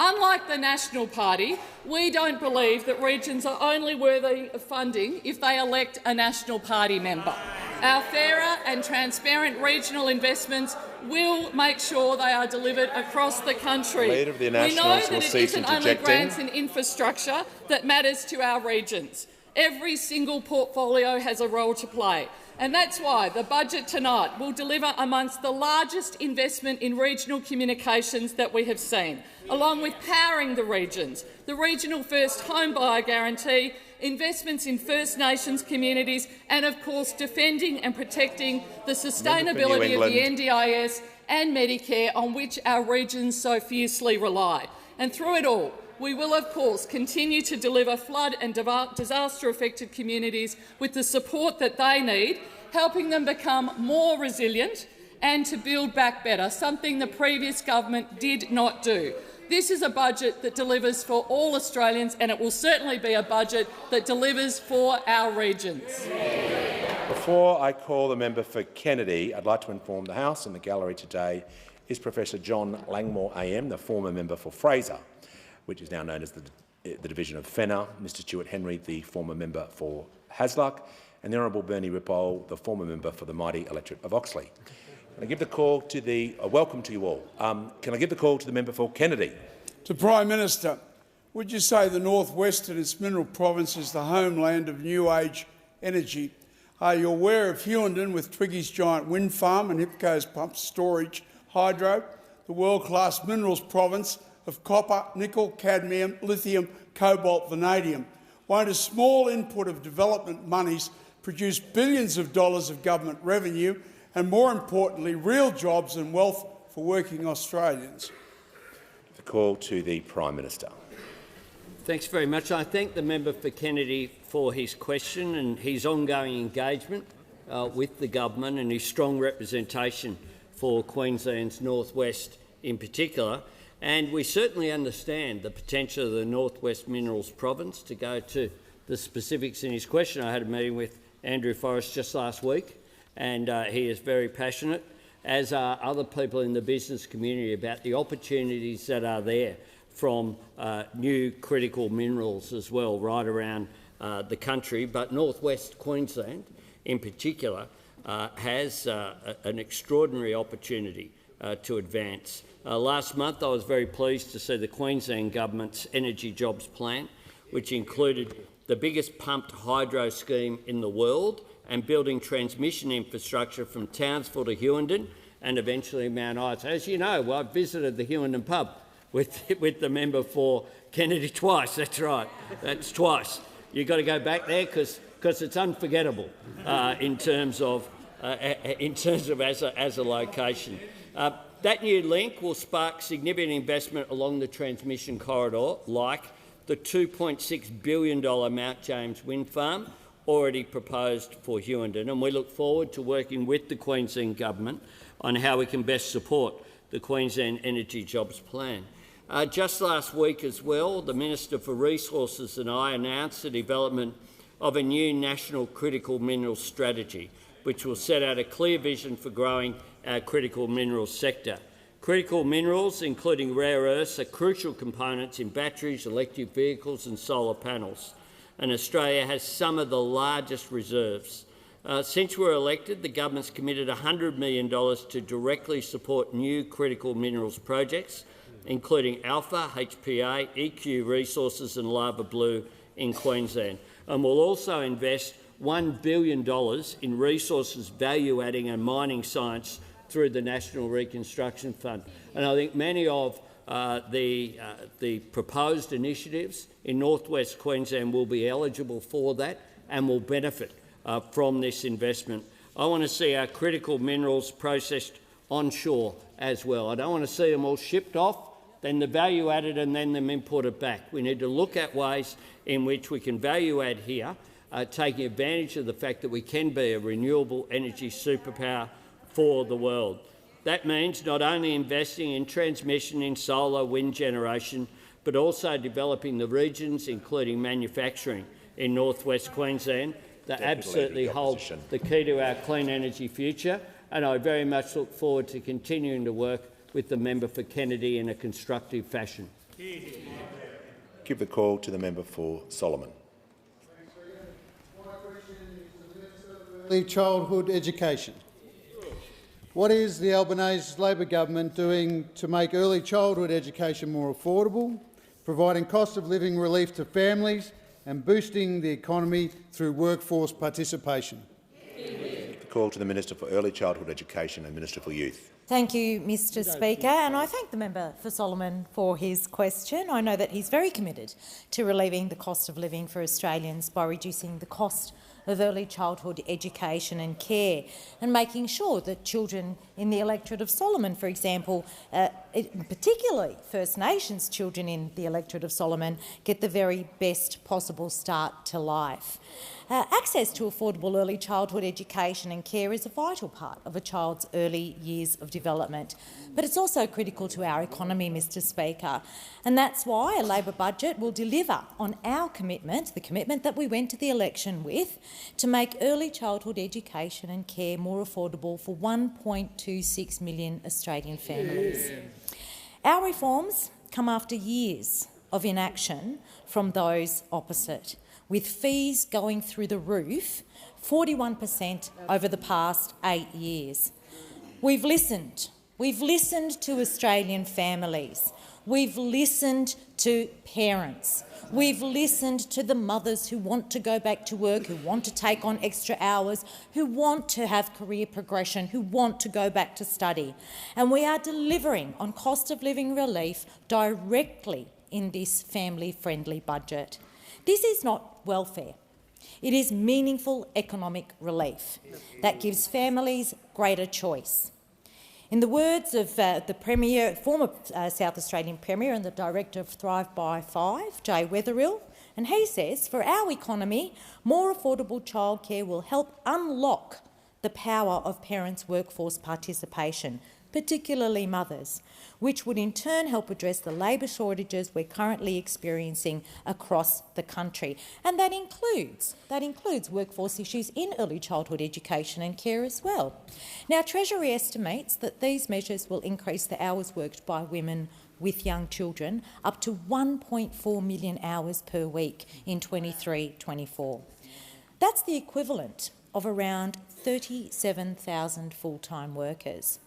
Unlike the National Party, we don't believe that regions are only worthy of funding if they elect a National Party member. Our fairer and transparent regional investments will make sure they are delivered across the country. The Leader of the we know Nationals that will it cease isn't only interjecting. grants and infrastructure that matters to our regions. Every single portfolio has a role to play. And that's why the budget tonight will deliver amongst the largest investment in regional communications that we have seen, along with powering the regions, the Regional First Home Buyer Guarantee, investments in First Nations communities and, of course, defending and protecting the sustainability of the NDIS and Medicare on which our regions so fiercely rely. And through it all, we will, of course, continue to deliver flood and disaster-affected communities with the support that they need, helping them become more resilient and to build back better, something the previous government did not do. This is a budget that delivers for all Australians, and it will certainly be a budget that delivers for our regions. Before I call the member for Kennedy, I'd like to inform the House in the gallery today is Professor John Langmore AM, the former member for Fraser, which is now known as the division of Fenner, Mr Stuart Henry, the former member for Hasluck, and the Honourable Bernie Ripoll, the former member for the mighty electorate of Oxley. Can I give the call to the welcome to you all. Can I give the call to the member for Kennedy? To Prime Minister, would you say the Northwest and its mineral province is the homeland of new age energy? Are you aware of Hewenden with Twiggy's giant wind farm and HIPCO's pumped storage hydro, the world-class minerals province of copper, nickel, cadmium, lithium, cobalt, vanadium? Won't a small input of development monies produce billions of dollars of government revenue and, more importantly, real jobs and wealth for working Australians? The call to the Prime Minister. Thanks very much. I thank the member for Kennedy for his question and his ongoing engagement with the government and his strong representation for Queensland's northwest in particular. And we certainly understand the potential of the Northwest Minerals Province. To go to the specifics in his question, I had a meeting with Andrew Forrest just last week, and he is very passionate, as are other people in the business community, about the opportunities that are there from new critical minerals as well, right around the country. But northwest Queensland in particular has an extraordinary opportunity to advance. Last month I was very pleased to see the Queensland Government's Energy Jobs Plan, which included the biggest pumped hydro scheme in the world and building transmission infrastructure from Townsville to Hughenden and eventually Mount Isa. As you know, I visited the Hughenden pub with the member for Kennedy twice. That's right, that's twice. You've got to go back there because it's unforgettable in terms of as a location. That new link will spark significant investment along the transmission corridor, like the $2.6 billion Mount James wind farm already proposed for Hughenden, and we look forward to working with the Queensland Government on how we can best support the Queensland Energy Jobs Plan. Just last week as well, the Minister for Resources and I announced the development of a new national critical minerals strategy, which will set out a clear vision for growing our critical minerals sector. Critical minerals, including rare earths, are crucial components in batteries, electric vehicles and solar panels, and Australia has some of the largest reserves. Since we were elected, the government's committed $100 million to directly support new critical minerals projects, including Alpha, HPA, EQ Resources and Lava Blue in Queensland, and will also invest $1 billion in resources value-adding and mining science through the National Reconstruction Fund. And I think many of the proposed initiatives in northwest Queensland will be eligible for that and will benefit from this investment. I want to see our critical minerals processed onshore as well. I don't want to see them all shipped off, then the value added and then them imported back. We need to look at ways in which we can value add here, taking advantage of the fact that we can be a renewable energy superpower for the world. That means not only investing in transmission in solar, wind generation, but also developing the regions, including manufacturing in northwest Queensland, that absolutely hold the key to our clean energy future. And I very much look forward to continuing to work with the member for Kennedy in a constructive fashion. Give the call to the member for Solomon. Early childhood education. What is the Albanese Labor government doing to make early childhood education more affordable, providing cost of living relief to families and boosting the economy through workforce participation? The call to the Minister for Early Childhood Education and Minister for Youth. Thank you, Mr Speaker, and I thank the member for Solomon for his question. I know that he's very committed to relieving the cost of living for Australians by reducing the cost of early childhood education and care, and making sure that children in the electorate of Solomon, for example, particularly First Nations children in the electorate of Solomon, get the very best possible start to life. Access to affordable early childhood education and care is a vital part of a child's early years of development, but it's also critical to our economy, Mr Speaker, and that's why a Labor budget will deliver on our commitment, the commitment that we went to the election with, to make early childhood education and care more affordable for 1.26 million Australian families. Our reforms come after years of inaction from those opposite, with fees going through the roof, 41% over the past 8 years. We've listened. We've listened to Australian families. We've listened to parents. We've listened to the mothers who want to go back to work, who want to take on extra hours, who want to have career progression, who want to go back to study. And we are delivering on cost of living relief directly in this family-friendly budget. This is not welfare. It is meaningful economic relief that gives families greater choice. In the words of the Premier, former South Australian Premier and the Director of Thrive by 5, Jay Weatherill, and he says, for our economy, more affordable childcare will help unlock the power of parents' workforce participation, particularly mothers, which would in turn help address the labour shortages we're currently experiencing across the country. And that includes workforce issues in early childhood education and care as well. Now, Treasury estimates that these measures will increase the hours worked by women with young children up to 1.4 million hours per week in 23-24. That's the equivalent of around 37,000 full-time workers.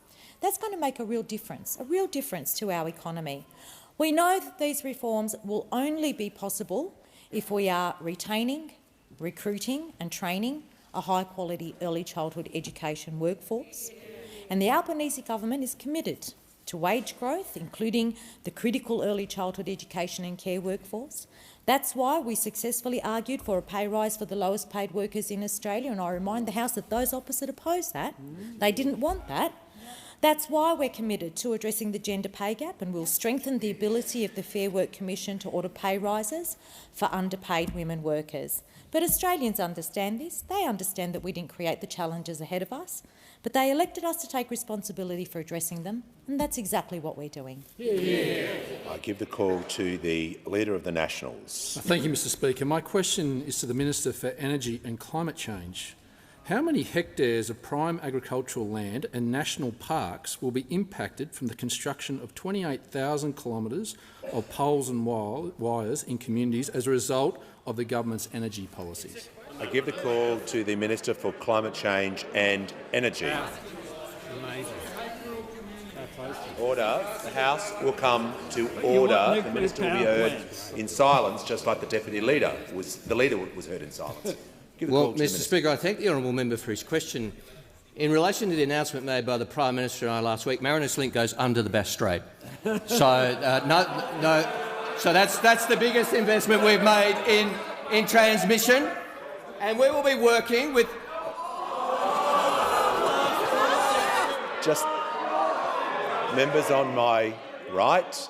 That's going to make a real difference to our economy. We know that these reforms will only be possible if we are retaining, recruiting and training a high-quality early childhood education workforce. And the Albanese government is committed to wage growth, including the critical early childhood education and care workforce. That's why we successfully argued for a pay rise for the lowest paid workers in Australia, and I remind the House that those opposite opposed that. They didn't want that. That's why we're committed to addressing the gender pay gap, and we'll strengthen the ability of the Fair Work Commission to order pay rises for underpaid women workers. But Australians understand this. They understand that we didn't create the challenges ahead of us, but they elected us to take responsibility for addressing them, and that's exactly what we're doing. I give the call to the Leader of the Nationals. Thank you, Mr Speaker. My question is to the Minister for Energy and Climate Change. How many hectares of prime agricultural land and national parks will be impacted from the construction of 28,000 kilometres of poles and wires in communities as a result of the government's energy policies? I give the call to the Minister for Climate Change and Energy. Order. The House will come to order. The Minister will be heard in silence, just like the Deputy Leader was. The Leader was heard in silence. Well, Mr Speaker, I thank the honourable member for his question. In relation to the announcement made by the Prime Minister and I last week, Marinus Link goes under the Bass Strait. So that's the biggest investment we've made in transmission, and we will be working with. Just members on my right,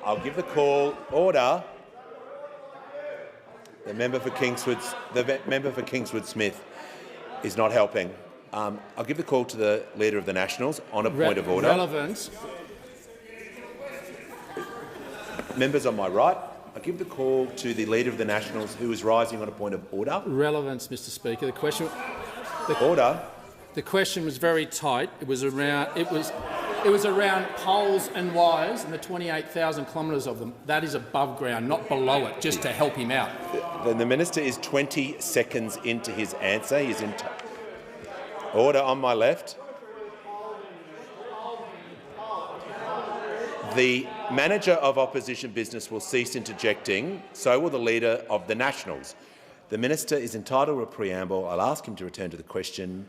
I'll give the call. Order. The member for Kingswood Smith is not helping. I'll give the call to the Leader of the Nationals on a point of order. Relevance. Members on my right, I give the call to the Leader of the Nationals, who is rising on a point of order. Relevance, Mr Speaker. Order. The question was very tight. It was around poles and wires and the 28,000 kilometres of them. That is above ground, not below it, just to help him out. Then the Minister is 20 seconds into his answer. He's in order on my left. The Manager of Opposition Business will cease interjecting. So will the Leader of the Nationals. The Minister is entitled to a preamble. I'll ask him to return to the question,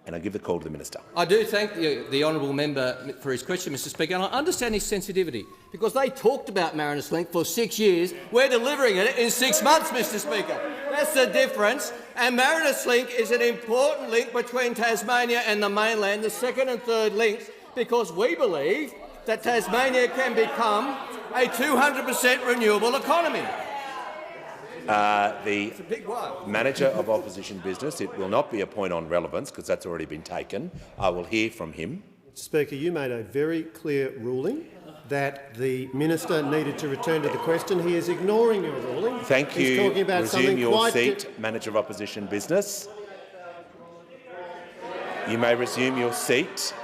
and I give the call to the Minister. I do thank the honourable member for his question, Mr Speaker, and I understand his sensitivity, because they talked about Marinus Link for 6 years. We're delivering it in 6 months, Mr Speaker. That's the difference. And Marinus Link is an important link between Tasmania and the mainland, the second and third links, because we believe that Tasmania can become a 200% renewable economy. The Manager of Opposition Business, it will not be a point on relevance because that's already been taken. I will hear from him. Mr Speaker, you made a very clear ruling that the Minister needed to return to the question. He is ignoring your ruling. Thank you. He's talking about resume your quite seat, Manager of Opposition Business. You may resume your seat.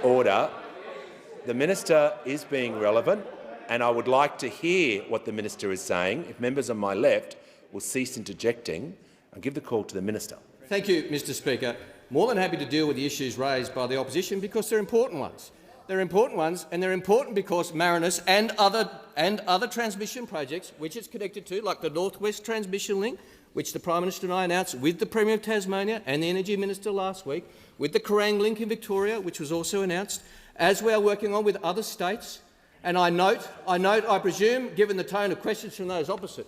Order. The Minister is being relevant, and I would like to hear what the Minister is saying. If members on my left will cease interjecting, I'll give the call to the Minister. Thank you, Mr Speaker. More than happy to deal with the issues raised by the opposition because they're important ones. They're important ones, and they're important because Marinus and other transmission projects, which it's connected to, like the North West Transmission Link, which the Prime Minister and I announced with the Premier of Tasmania and the Energy Minister last week, with the Kerrang link in Victoria, which was also announced, as we are working on with other states. And I presume, given the tone of questions from those opposite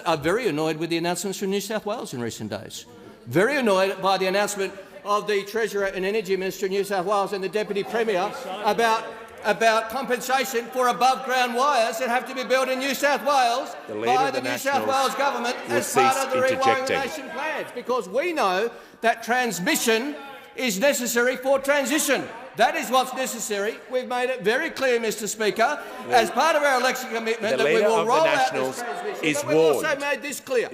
are very annoyed with the announcements from New South Wales in recent days. Very annoyed by the announcement of the Treasurer and Energy Minister of New South Wales and the Deputy Premier about compensation for above-ground wires that have to be built in New South Wales by the New South Wales government as part of the Rewiring the Nation plans, because we know that transmission is necessary for transition. That is what's necessary. We've made it very clear, Mr Speaker, as part of our election commitment that we will roll out this transmission. But we've also made this clear.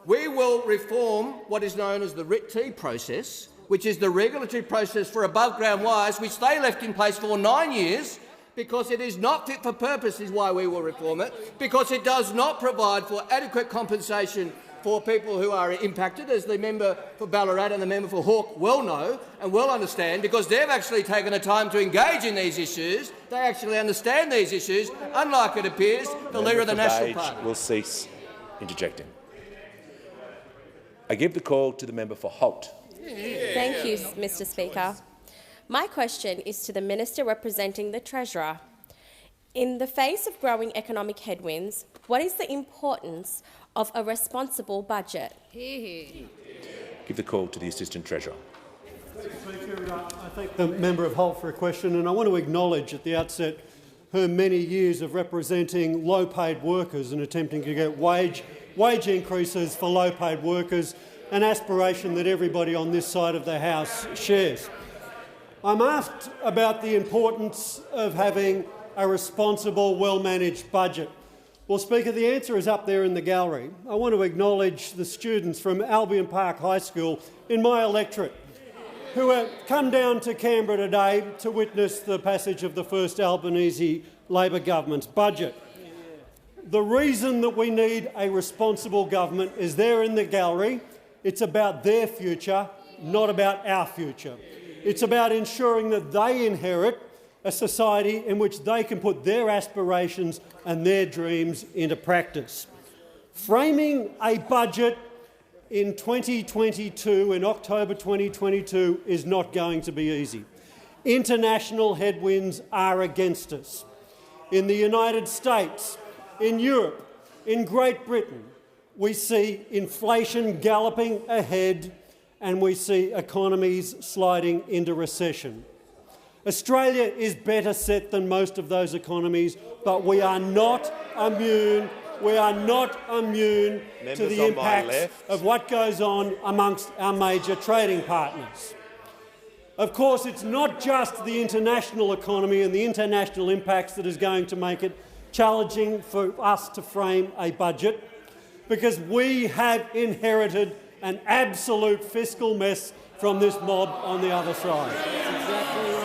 We will reform what is known as the RIT process, which is the regulatory process for above-ground wires, which they left in place for 9 years, because it is not fit for purpose, is why we will reform it, because it does not provide for adequate compensation for people who are impacted, as the member for Ballarat and the member for Hawke well know and well understand, because they've actually taken the time to engage in these issues. They actually understand these issues, unlike, it appears, the Leader of the National Party. Will cease interjecting. I give the call to the member for Holt. Thank you, Mr Speaker. My question is to the Minister representing the Treasurer. In the face of growing economic headwinds, what is the importance of a responsible budget? Give the call to the Assistant Treasurer. Speaker, I thank the member of Holt for a question, and I want to acknowledge at the outset her many years of representing low-paid workers and attempting to get wage increases for low-paid workers, an aspiration that everybody on this side of the House shares. I'm asked about the importance of having a responsible, well-managed budget. Well, Speaker, the answer is up there in the gallery. I want to acknowledge the students from Albion Park High School in my electorate who have come down to Canberra today to witness the passage of the first Albanese Labor government's budget. The reason that we need a responsible government is there in the gallery. It's about their future, not about our future. It's about ensuring that they inherit a society in which they can put their aspirations and their dreams into practice. Framing a budget in 2022, in October 2022, is not going to be easy. International headwinds are against us. In the United States, in Europe, in Great Britain, we see inflation galloping ahead and we see economies sliding into recession. Australia is better set than most of those economies, but we are not immune. We are not immune to the impacts of what goes on amongst our major trading partners. Of course, it's not just the international economy and the international impacts that is going to make it challenging for us to frame a budget, because we have inherited an absolute fiscal mess from this mob on the other side.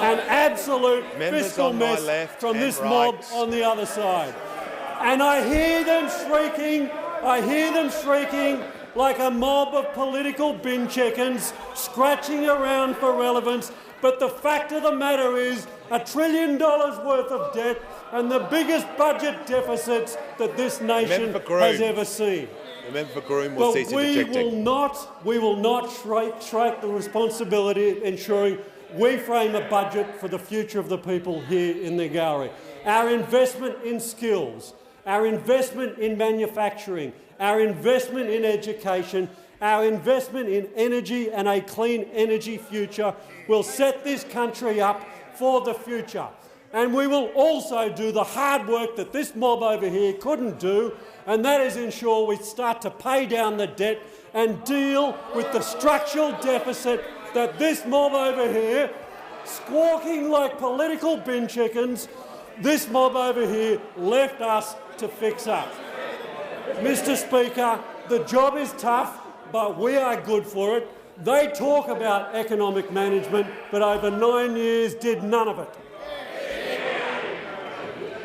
An absolute fiscal mess from this mob on the other side. And I hear them shrieking like a mob of political bin chickens scratching around for relevance. But the fact of the matter is $1 trillion worth of debt and the biggest budget deficits that this nation has ever seen. The member for Groom will cease interjecting. We will not shrike the responsibility of ensuring we frame a budget for the future of the people here in the gallery. Our investment in skills, our investment in manufacturing, our investment in education, our investment in energy and a clean energy future will set this country up for the future. And we will also do the hard work that this mob over here couldn't do, and that is ensure we start to pay down the debt and deal with the structural deficit that this mob over here, squawking like political bin chickens, this mob over here left us to fix up. Mr Speaker, the job is tough, but we are good for it. They talk about economic management, but over 9 years did none of it.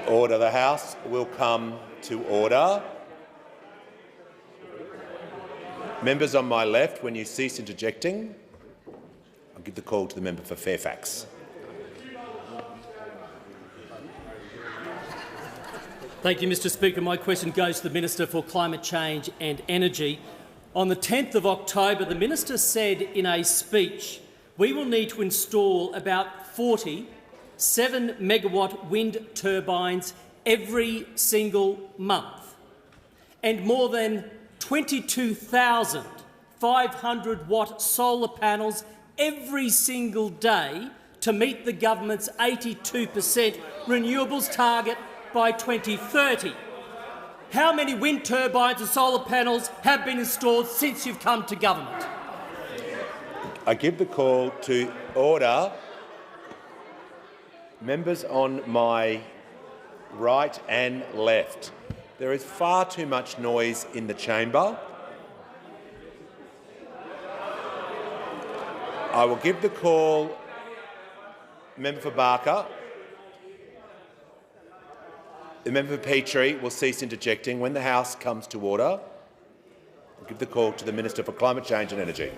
Order. The House will come to order. Members on my left, when you cease interjecting, I'll give the call to the member for Fairfax. Thank you, Mr Speaker. My question goes to the Minister for Climate Change and Energy. On the 10th of October, the Minister said in a speech, we will need to install about 40 7-megawatt wind turbines every single month and more than 22,500-watt solar panels every single day to meet the government's 82% renewables target by 2030. How many wind turbines and solar panels have been installed since you've come to government? I give the call to order. Members on my right and left. There is far too much noise in the chamber. I will give the call. Member for Barker. The member for Petrie will cease interjecting. When the House comes to order, I'll give the call to the Minister for Climate Change and Energy.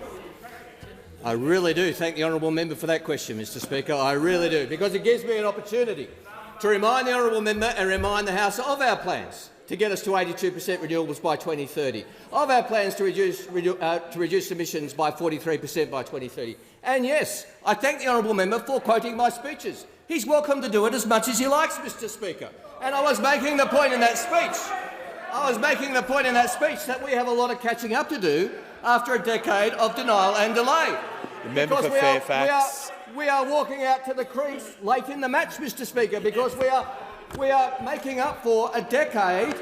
I really do thank the honourable member for that question, Mr Speaker. I really do, because it gives me an opportunity to remind the honourable member and remind the House of our plans to get us to 82% renewables by 2030, of our plans to reduce emissions by 43% by 2030. And yes, I thank the honourable member for quoting my speeches. He's welcome to do it as much as he likes, Mr Speaker. And I was making the point in that speech. That we have a lot of catching up to do after a decade of denial and delay. The member for Fairfax. We are walking out to the crease late in the match, Mr Speaker, because we are making up for a decade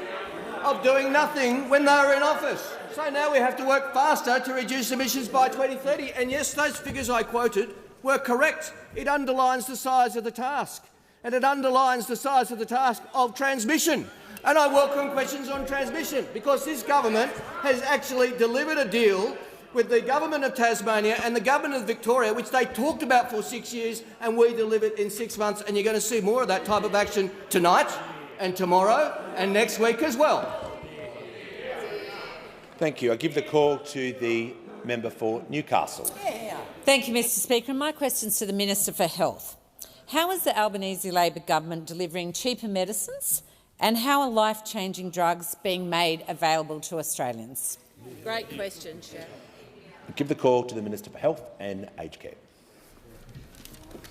of doing nothing when they were in office. So now we have to work faster to reduce emissions by 2030. And yes, those figures I quoted were correct. It underlines the size of the task, and it underlines the size of the task of transmission. And I welcome questions on transmission, because this government has actually delivered a deal with the Government of Tasmania and the Government of Victoria, which they talked about for 6 years, and we delivered in 6 months. And you're going to see more of that type of action tonight and tomorrow and next week as well. Thank you. I give the call to the member for Newcastle. Thank you, Mr Speaker. And my question is to the Minister for Health. How is the Albanese Labor government delivering cheaper medicines, and how are life-changing drugs being made available to Australians? Great question, Chair. I give the call to the Minister for Health and Aged Care.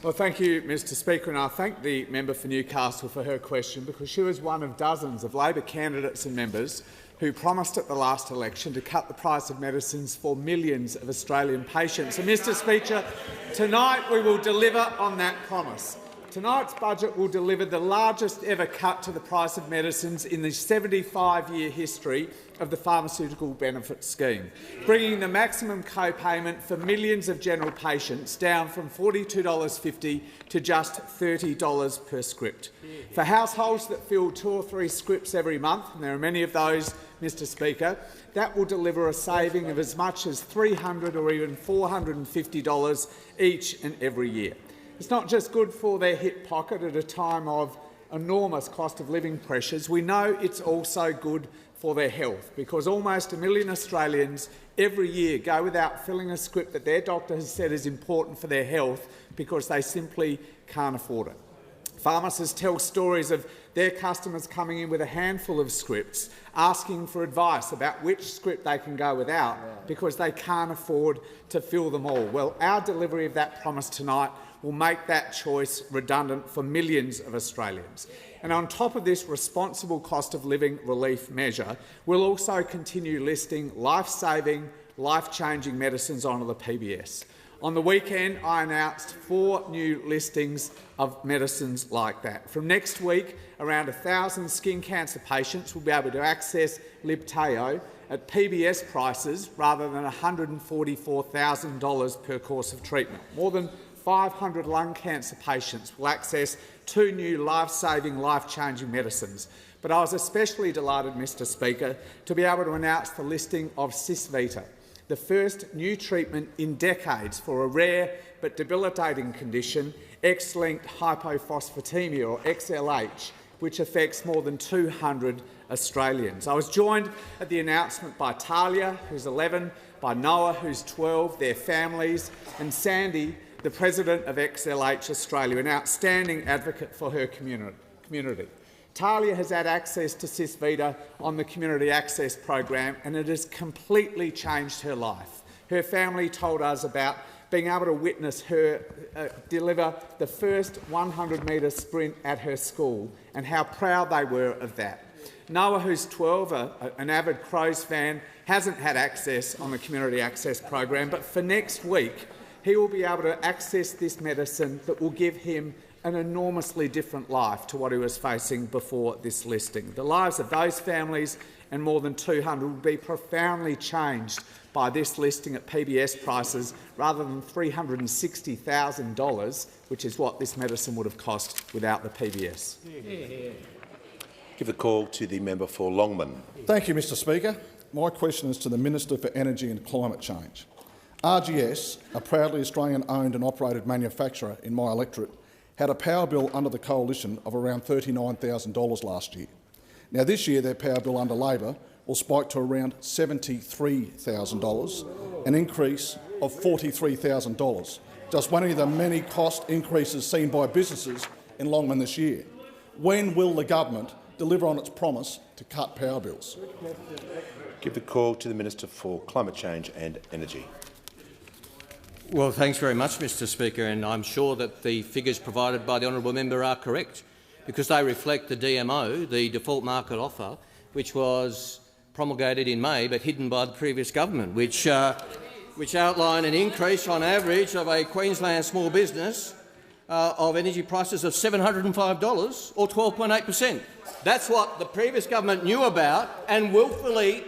Well, thank you, Mr Speaker, and I thank the member for Newcastle for her question, because she was one of dozens of Labor candidates and members who promised at the last election to cut the price of medicines for millions of Australian patients. And, Mr Speaker, tonight we will deliver on that promise. Tonight's budget will deliver the largest ever cut to the price of medicines in the 75-year history of the Pharmaceutical Benefit Scheme, bringing the maximum co-payment for millions of general patients down from $42.50 to just $30 per script. For households that fill 2 or 3 scripts every month, and there are many of those, Mr Speaker, that will deliver a saving of as much as $300 or even $450 each and every year. It's not just good for their hip pocket at a time of enormous cost of living pressures. We know it's also good for their health, because almost 1 million Australians every year go without filling a script that their doctor has said is important for their health because they simply can't afford it. Pharmacists tell stories of their customers coming in with a handful of scripts, asking for advice about which script they can go without because they can't afford to fill them all. Well, our delivery of that promise tonight will make that choice redundant for millions of Australians. And on top of this responsible cost of living relief measure, we'll also continue listing life-saving, life-changing medicines onto the PBS. On the weekend, I announced 4 new listings of medicines like that. From next week, around 1,000 skin cancer patients will be able to access Libtayo at PBS prices rather than $144,000 per course of treatment. More than 500 lung cancer patients will access 2 new life-saving, life-changing medicines. But I was especially delighted, Mr Speaker, to be able to announce the listing of Cisvita, the first new treatment in decades for a rare but debilitating condition, X-linked hypophosphatemia, or XLH, which affects more than 200 Australians. I was joined at the announcement by Talia, who's 11, by Noah, who's 12, their families, and Sandy, the President of XLH Australia, an outstanding advocate for her community. Talia has had access to Cisvita on the Community Access Program, and it has completely changed her life. Her family told us about being able to witness her deliver the first 100-metre sprint at her school and how proud they were of that. Noah, who's 12, an avid Crows fan, hasn't had access on the Community Access Program, but for next week, he will be able to access this medicine that will give him an enormously different life to what he was facing before this listing. The lives of those families and more than 200 will be profoundly changed by this listing at PBS prices rather than $360,000, which is what this medicine would have cost without the PBS. Give the call to the member for Longman. Thank you, Mr Speaker. My question is to the Minister for Energy and Climate Change. RGS, a proudly Australian-owned and operated manufacturer in my electorate, had a power bill under the coalition of around $39,000 last year. Now, this year their power bill under Labor will spike to around $73,000, an increase of $43,000, just one of the many cost increases seen by businesses in Longman this year. When will the government deliver on its promise to cut power bills? Give the call to the Minister for Climate Change and Energy. Well, thanks very much, Mr Speaker, and I'm sure that the figures provided by the honourable member are correct, because they reflect the DMO, the default market offer, which was promulgated in May but hidden by the previous government, which outlined an increase on average of a Queensland small business of energy prices of $705 or 12.8%. That's what the previous government knew about and wilfully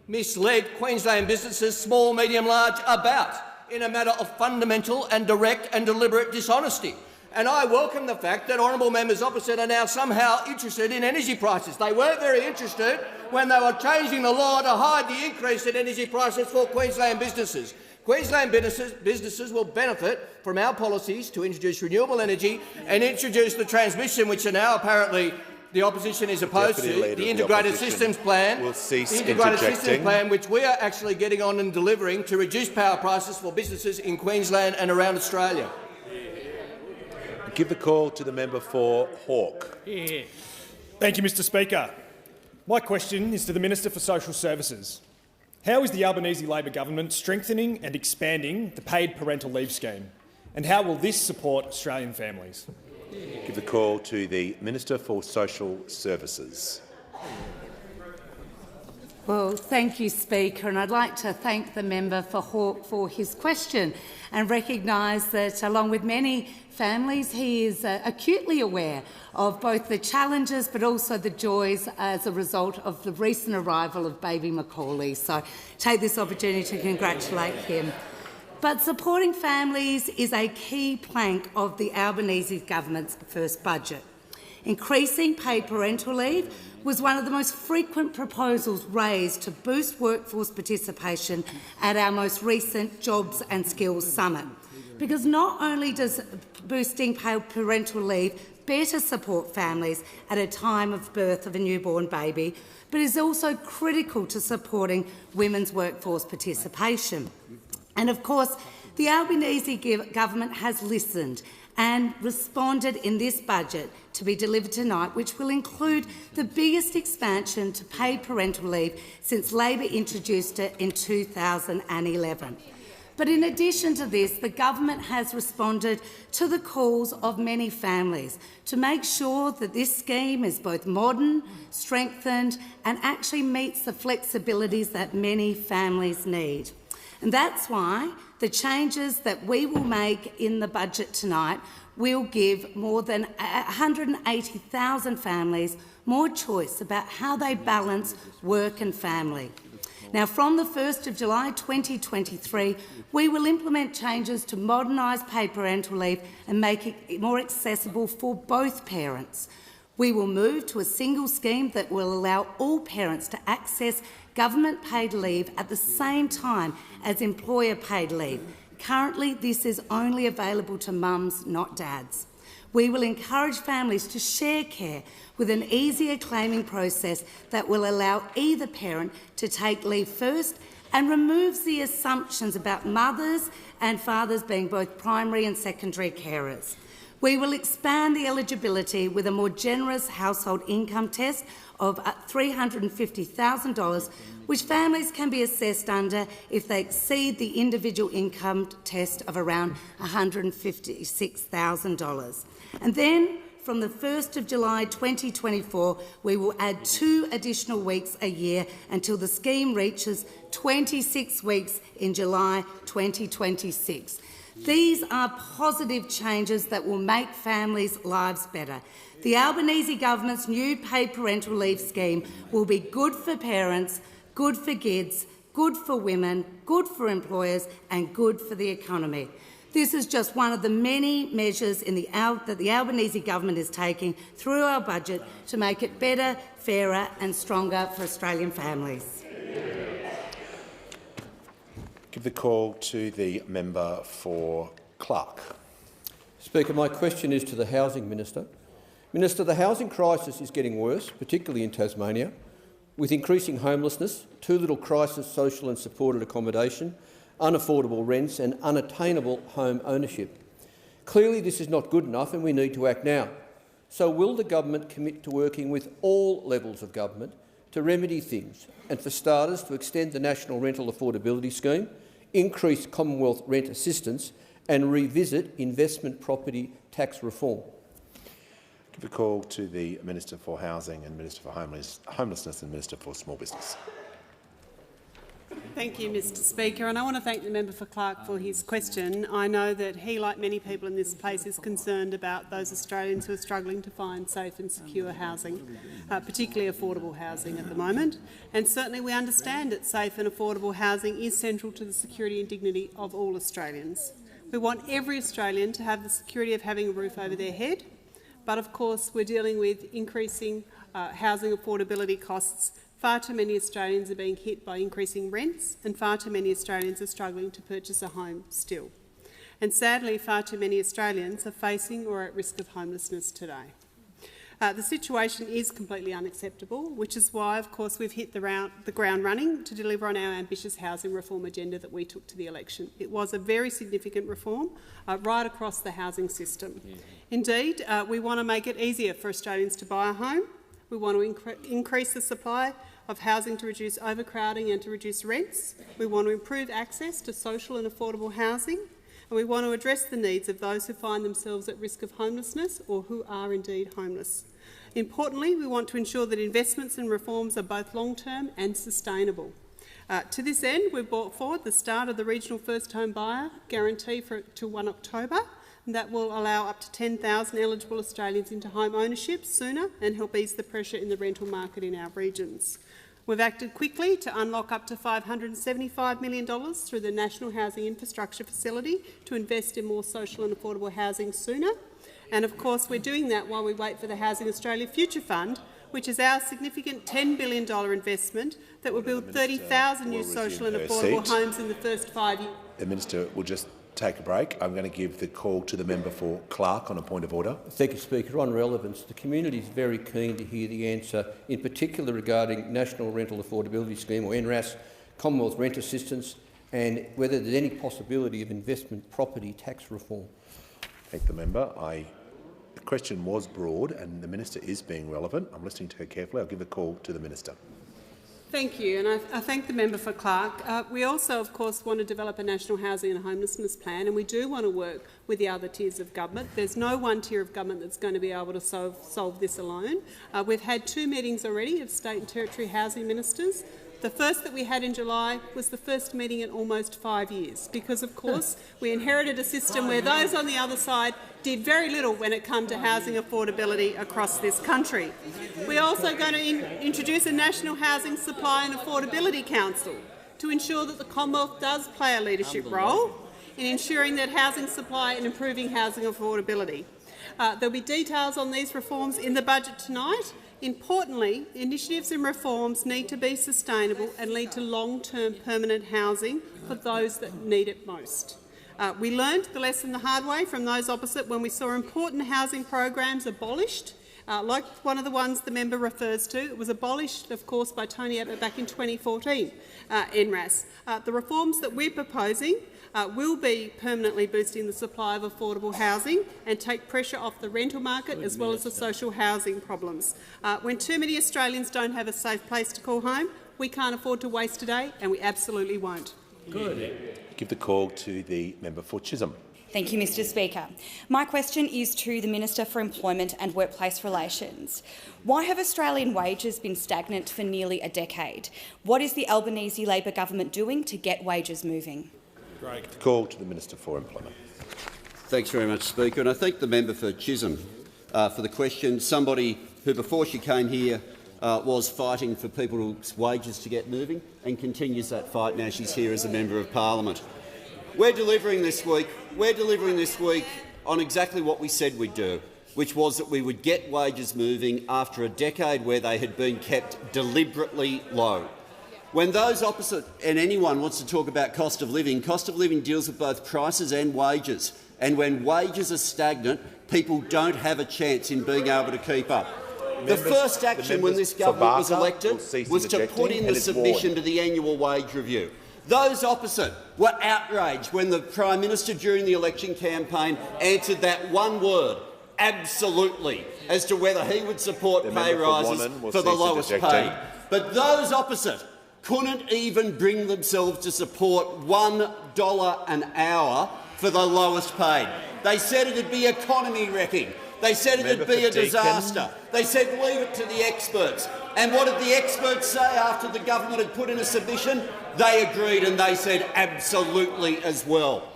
misled Queensland businesses, small, medium, large, about, in a matter of fundamental and direct and deliberate dishonesty. And I welcome the fact that honourable members opposite are now somehow interested in energy prices. They weren't very interested when they were changing the law to hide the increase in energy prices for Queensland businesses. Queensland businesses will benefit from our policies to introduce renewable energy and introduce the transmission, which are now apparently the opposition is opposed to, the Integrated Systems Plan, which we are actually getting on and delivering to reduce power prices for businesses in Queensland and around Australia. Give the call to the member for Hawke. Thank you, Mr Speaker. My question is to the Minister for Social Services. How is the Albanese Labor government strengthening and expanding the paid parental leave scheme? And how will this support Australian families? Give the call to the Minister for Social Services. Well, thank you, Speaker, and I'd like to thank the member for Hawke for his question and recognise that, along with many families, he is acutely aware of both the challenges but also the joys as a result of the recent arrival of baby Macaulay. So take this opportunity to congratulate him. But supporting families is a key plank of the Albanese government's first budget. Increasing paid parental leave was one of the most frequent proposals raised to boost workforce participation at our most recent Jobs and Skills Summit. Because not only does boosting paid parental leave better support families at a time of birth of a newborn baby, but is also critical to supporting women's workforce participation. And of course, the Albanese government has listened and responded in this budget to be delivered tonight, which will include the biggest expansion to paid parental leave since Labor introduced it in 2011. But in addition to this, the government has responded to the calls of many families to make sure that this scheme is both modern, strengthened and actually meets the flexibilities that many families need. And that's why the changes that we will make in the budget tonight will give more than 180,000 families more choice about how they balance work and family. Now, from the 1st of July 2023, we will implement changes to modernise paid parental leave and make it more accessible for both parents. We will move to a single scheme that will allow all parents to access government-paid leave at the same time as employer-paid leave. Currently, this is only available to mums, not dads. We will encourage families to share care with an easier claiming process that will allow either parent to take leave first and removes the assumptions about mothers and fathers being both primary and secondary carers. We will expand the eligibility with a more generous household income test of $350,000, which families can be assessed under if they exceed the individual income test of around $156,000. And then, from the 1st of July 2024, we will add 2 additional weeks a year until the scheme reaches 26 weeks in July 2026. These are positive changes that will make families' lives better. The Albanese government's new paid parental leave scheme will be good for parents, good for kids, good for women, good for employers and good for the economy. This is just one of the many measures that the Albanese government is taking through our budget to make it better, fairer and stronger for Australian families. Give the call to the member for Clark. Speaker, my question is to the Housing Minister. Minister, the housing crisis is getting worse, particularly in Tasmania, with increasing homelessness, too little crisis social and supported accommodation, unaffordable rents and unattainable home ownership. Clearly this is not good enough and we need to act now. So will the government commit to working with all levels of government to remedy things and, for starters, to extend the National Rental Affordability Scheme, increase Commonwealth rent assistance and revisit investment property tax reform? Give a call to the Minister for Housing and Minister for Homelessness and Minister for Small Business. Thank you, Mr Speaker, and I want to thank the member for Clark for his question. I know that he, like many people in this place, is concerned about those Australians who are struggling to find safe and secure housing, particularly affordable housing at the moment. And certainly we understand that safe and affordable housing is central to the security and dignity of all Australians. We want every Australian to have the security of having a roof over their head, but of course we're dealing with increasing housing affordability costs. Far too many Australians are being hit by increasing rents and far too many Australians are struggling to purchase a home still. And sadly, far too many Australians are facing or at risk of homelessness today. The situation is completely unacceptable, which is why, of course, we've hit the ground running to deliver on our ambitious housing reform agenda that we took to the election. It was a very significant reform right across the housing system. Indeed, we want to make it easier for Australians to buy a home. We want to increase the supply of housing to reduce overcrowding and to reduce rents. We want to improve access to social and affordable housing. And we want to address the needs of those who find themselves at risk of homelessness or who are indeed homeless. Importantly, we want to ensure that investments and reforms are both long-term and sustainable. To this end, we've brought forward the start of the Regional First Home Buyer Guarantee to 1 October. That will allow up to 10,000 eligible Australians into home ownership sooner and help ease the pressure in the rental market in our regions. We've acted quickly to unlock up to $575 million through the National Housing Infrastructure Facility to invest in more social and affordable housing sooner. And of course we're doing that while we wait for the Housing Australia Future Fund, which is our significant $10 billion investment that will build 30,000 new social and affordable homes in the first 5 years. The Minister will just take a break. I'm going to give the call to the member for Clark on a point of order. Thank you, Speaker. On relevance, the community is very keen to hear the answer, in particular regarding National Rental Affordability Scheme, or NRAS, Commonwealth rent assistance, and whether there's any possibility of investment property tax reform. Thank the member. The question was broad and the Minister is being relevant. I'm listening to her carefully. I'll give a call to the Minister. Thank you, and I thank the member for Clark. We also, of course, want to develop a national housing and homelessness plan, and we do want to work with the other tiers of government. There's no one tier of government that's going to be able to solve this alone. We've had 2 meetings already of state and territory housing ministers. The first that we had in July was the first meeting in almost 5 years because, of course, we inherited a system where those on the other side did very little when it came to housing affordability across this country. We're also going to introduce a National Housing Supply and Affordability Council to ensure that the Commonwealth does play a leadership role in ensuring that housing supply and improving housing affordability. There'll be details on these reforms in the budget tonight. Importantly, initiatives and reforms need to be sustainable and lead to long-term permanent housing for those that need it most. We learned the lesson the hard way from those opposite when we saw important housing programs abolished, like one of the ones the member refers to. It was abolished, of course, by Tony Abbott back in 2014, NRAS. The reforms that we're proposing will be permanently boosting the supply of affordable housing and take pressure off the rental market as well as the social housing problems. When too many Australians don't have a safe place to call home, we can't afford to waste a day, and we absolutely won't. Good. Give the call to the member for Chisholm. Thank you, Mr Speaker. My question is to the Minister for Employment and Workplace Relations. Why have Australian wages been stagnant for nearly a decade? What is the Albanese Labor government doing to get wages moving? The call to the Minister for Employment. Thanks very much, Speaker. And I thank the member for Chisholm for the question. Somebody who, before she came here, was fighting for people's wages to get moving and continues that fight now she's here as a Member of Parliament. We're delivering this week on exactly what we said we'd do, which was that we would get wages moving after a decade where they had been kept deliberately low. When those opposite and anyone wants to talk about cost of living deals with both prices and wages. And when wages are stagnant, people don't have a chance in being able to keep up. The first action when this government was elected was to put in the submission to the annual wage review. Those opposite were outraged when the Prime Minister during the election campaign answered that one word, absolutely, as to whether he would support pay rises for the lowest paid. But those opposite couldn't even bring themselves to support $1 an hour for the lowest paid. They said it'd be economy wrecking. They said it'd be a disaster. They said leave it to the experts. And what did the experts say after the government had put in a submission? They agreed and they said absolutely as well.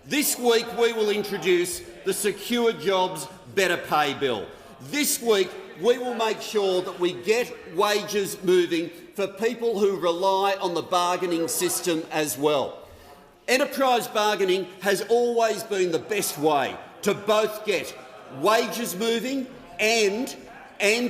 This week we will introduce the Secure Jobs Better Pay Bill. This week we will make sure that we get wages moving for people who rely on the bargaining system as well. Enterprise bargaining has always been the best way to both get wages moving and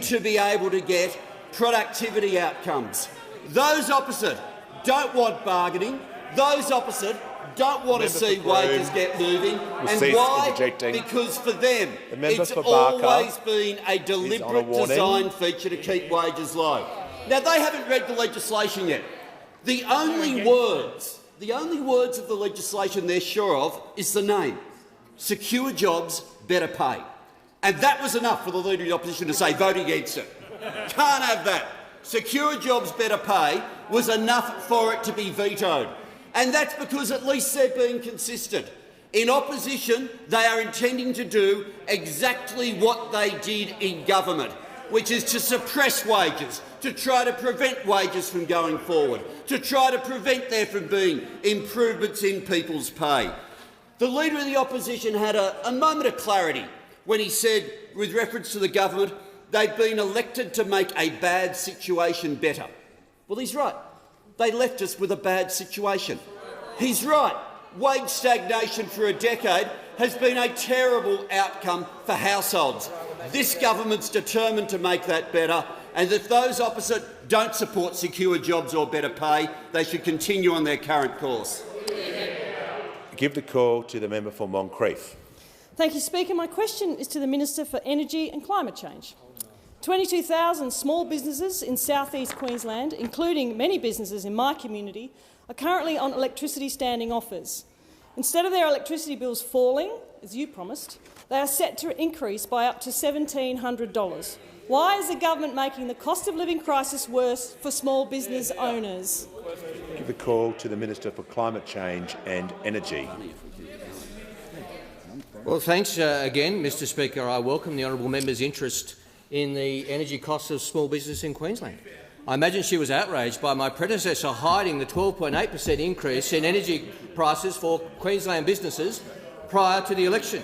to be able to get productivity outcomes. Those opposite don't want bargaining. Those opposite don't want to see wages get moving. And why? Because for them, it's always been a deliberate design feature to keep wages low. Now, they haven't read the legislation yet. The only words of the legislation they're sure of is the name, Secure Jobs Better Pay. And that was enough for the Leader of the Opposition to say vote against it. Can't have that. Secure Jobs Better Pay was enough for it to be vetoed. And that's because at least they're being consistent. In opposition, they are intending to do exactly what they did in government, which is to suppress wages, to try to prevent wages from going forward, to try to prevent there from being improvements in people's pay. The Leader of the Opposition had a moment of clarity when he said, with reference to the government, they've been elected to make a bad situation better. Well, he's right. They left us with a bad situation. He's right. Wage stagnation for a decade has been a terrible outcome for households. This government's determined to make that better, and if those opposite don't support secure jobs or better pay, they should continue on their current course. Give the call to the member for Moncrieff. Thank you, Speaker. My question is to the Minister for Energy and Climate Change. 22,000 small businesses in south-east Queensland, including many businesses in my community, are currently on electricity standing offers. Instead of their electricity bills falling, as you promised, they are set to increase by up to $1,700. Why is the government making the cost of living crisis worse for small business owners? Give the call to the Minister for Climate Change and Energy. Well, thanks again, Mr Speaker. I welcome the honourable member's interest in the energy costs of small business in Queensland. I imagine she was outraged by my predecessor hiding the 12.8% increase in energy prices for Queensland businesses prior to the election.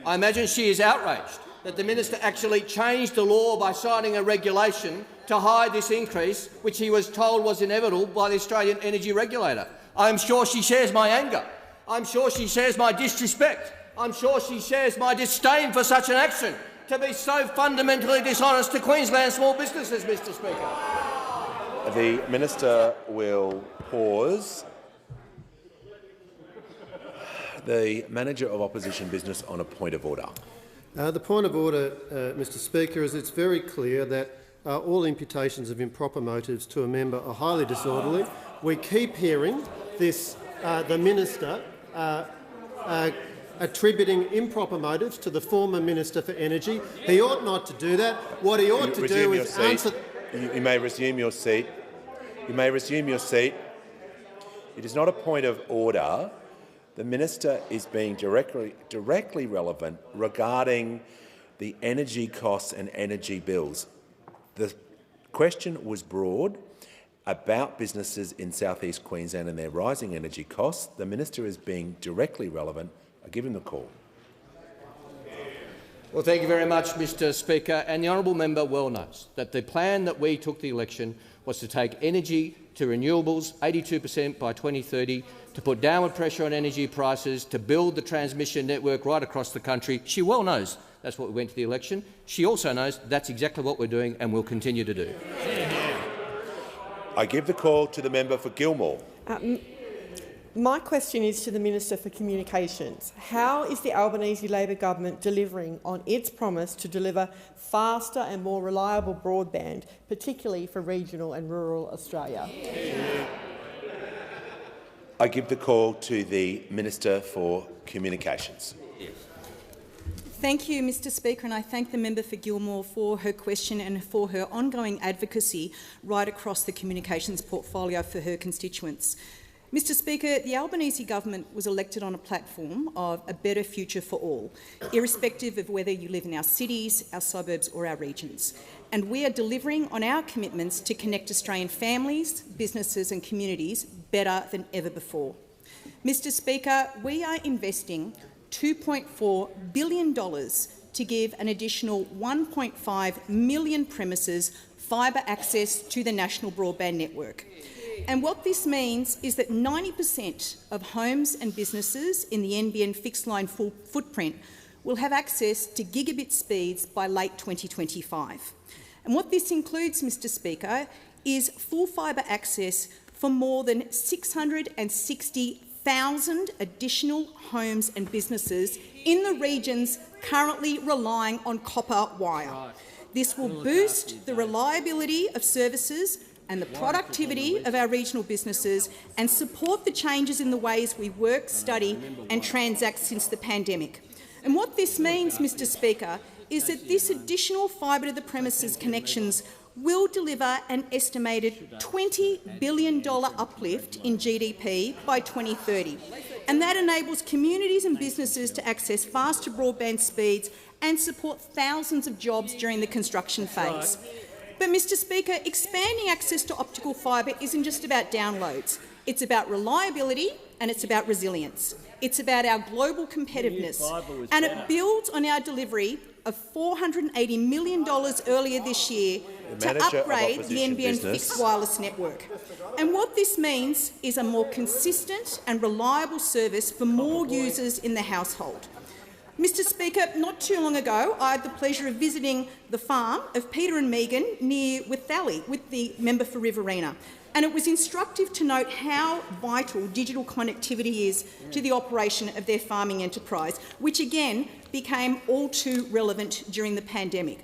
I imagine she is outraged that the minister actually changed the law by signing a regulation to hide this increase, which he was told was inevitable by the Australian energy regulator. I'm sure she shares my anger. I'm sure she shares my disrespect. I'm sure she shares my disdain for such an action, to be so fundamentally dishonest to Queensland small businesses, Mr Speaker. The minister will pause. The Manager of Opposition Business on a point of order. The point of order, Mr Speaker, is it's very clear that all imputations of improper motives to a member are highly disorderly. We keep hearing this, the minister attributing improper motives to the former Minister for Energy. He ought not to do that. What he ought to do is answer— You may resume your seat. You may resume your seat. It is not a point of order. The minister is being directly relevant regarding the energy costs and energy bills. The question was broad. about businesses in South East Queensland and their rising energy costs. The minister is being directly relevant. I give him the call. Well, thank you very much, Mr Speaker. And the honourable member well knows that the plan that we took the election was to take energy to renewables 82% by 2030, to put downward pressure on energy prices, to build the transmission network right across the country. She well knows that's what we went to the election. She also knows that's exactly what we're doing and will continue to do. I give the call to the member for Gilmore. My question is to the Minister for Communications. How is the Albanese Labor government delivering on its promise to deliver faster and more reliable broadband, particularly for regional and rural Australia? I give the call to the Minister for Communications. Thank you, Mr Speaker, and I thank the member for Gilmore for her question and for her ongoing advocacy right across the communications portfolio for her constituents. Mr Speaker, the Albanese government was elected on a platform of a better future for all, irrespective of whether you live in our cities, our suburbs or our regions. And we are delivering on our commitments to connect Australian families, businesses and communities better than ever before. Mr Speaker, we are investing $2.4 billion to give an additional 1.5 million premises fibre access to the national broadband network. And what this means is that 90% of homes and businesses in the NBN fixed line footprint will have access to gigabit speeds by late 2025. And what this includes, Mr Speaker, is full fibre access for more than 660,000 additional homes and businesses in the regions currently relying on copper wire. This will boost the reliability of services and the productivity of our regional businesses and support the changes in the ways we work, study and transact since the pandemic. And what this means, Mr Speaker, is that this additional fibre to the premises connections will deliver an estimated $20 billion uplift in GDP by 2030. And that enables communities and businesses to access faster broadband speeds and support thousands of jobs during the construction phase. But, Mr Speaker, expanding access to optical fibre isn't just about downloads. It's about reliability and it's about resilience. It's about our global competitiveness, and it builds on our delivery of $480 million earlier this year to upgrade the NBN fixed wireless network. And what this means is a more consistent and reliable service for more users in the household. Mr Speaker, not too long ago, I had the pleasure of visiting the farm of Peter and Megan near Withally with the member for Riverina, and it was instructive to note how vital digital connectivity is to the operation of their farming enterprise, which again became all too relevant during the pandemic.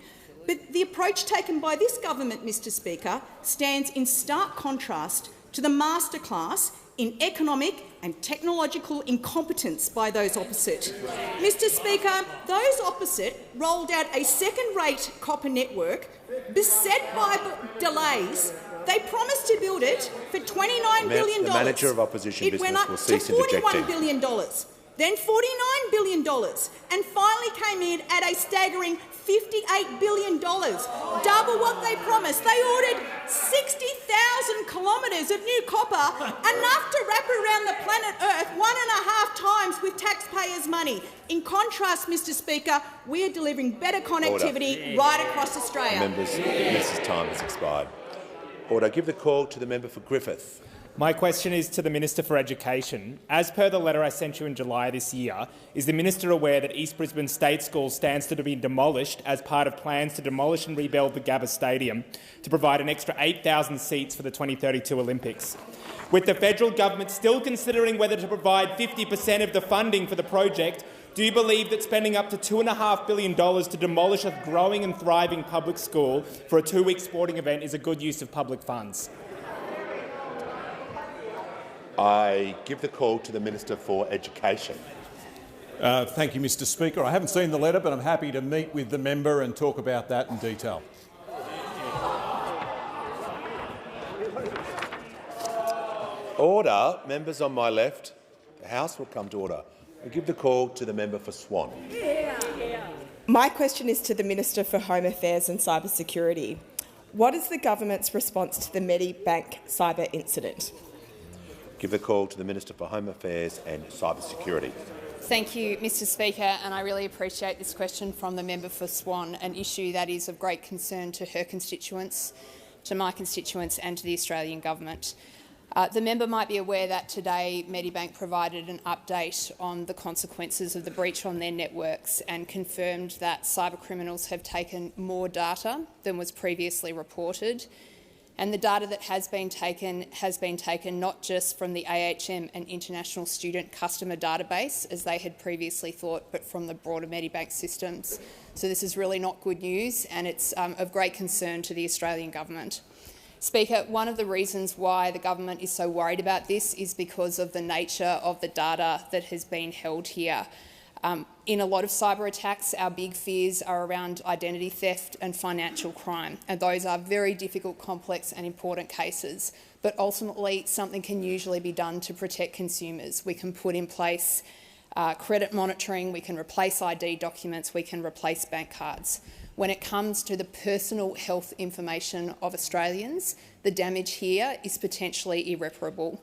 But the approach taken by this government, Mr Speaker, stands in stark contrast to the masterclass in economic and technological incompetence by those opposite. Mr Speaker, those opposite rolled out a second-rate copper network beset by delays. They promised to build it for $29 billion. The Manager of Opposition Business will cease interjecting. It went up to $41 billion, then $49 billion, and finally came in at a staggering $58 billion, double what they promised. They ordered 60,000 kilometres of new copper, enough to wrap around the planet Earth 1.5 times with taxpayers' money. In contrast, Mr Speaker, we are delivering better connectivity right across Australia. Members, Mrs. Time has expired. Order. Give the call to the member for Griffith. My question is to the Minister for Education. As per the letter I sent you in July this year, is the Minister aware that East Brisbane State School stands to be demolished as part of plans to demolish and rebuild the Gabba Stadium to provide an extra 8,000 seats for the 2032 Olympics? With the federal government still considering whether to provide 50% of the funding for the project, do you believe that spending up to $2.5 billion to demolish a growing and thriving public school for a 2-week sporting event is a good use of public funds? I give the call to the Minister for Education. Thank you, Mr Speaker. I haven't seen the letter, but I'm happy to meet with the member and talk about that in detail. Order. Members on my left. The House will come to order. I give the call to the member for Swan. My question is to the Minister for Home Affairs and Cybersecurity. What is the government's response to the Medibank cyber incident? Give the call to the Minister for Home Affairs and Cyber Security. Thank you, Mr Speaker, and I really appreciate this question from the member for Swan, an issue that is of great concern to her constituents, to my constituents and to the Australian government. The member might be aware that today Medibank provided an update on the consequences of the breach on their networks and confirmed that cybercriminals have taken more data than was previously reported. And the data that has been taken not just from the AHM and International Student Customer Database, as they had previously thought, but from the broader Medibank systems. So this is really not good news, and it's of great concern to the Australian government. Speaker, one of the reasons why the government is so worried about this is because of the nature of the data that has been held here. In a lot of cyber attacks, our big fears are around identity theft and financial crime, and those are very difficult, complex and important cases. But ultimately, something can usually be done to protect consumers. We can put in place credit monitoring, we can replace ID documents, we can replace bank cards. When it comes to the personal health information of Australians, the damage here is potentially irreparable.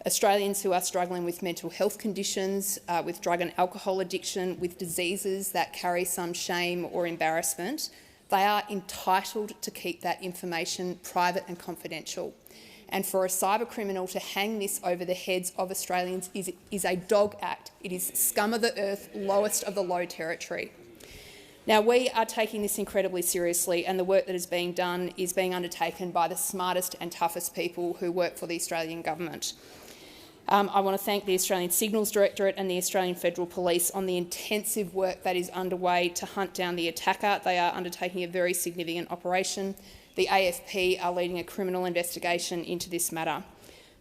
Australians who are struggling with mental health conditions, with drug and alcohol addiction, with diseases that carry some shame or embarrassment, they are entitled to keep that information private and confidential. And for a cyber criminal to hang this over the heads of Australians is a dog act. It is scum of the earth, lowest of the low territory. Now, we are taking this incredibly seriously, and the work that is being done is being undertaken by the smartest and toughest people who work for the Australian government. I want to thank the Australian Signals Directorate and the Australian Federal Police on the intensive work that is underway to hunt down the attacker. They are undertaking a very significant operation. The AFP are leading a criminal investigation into this matter.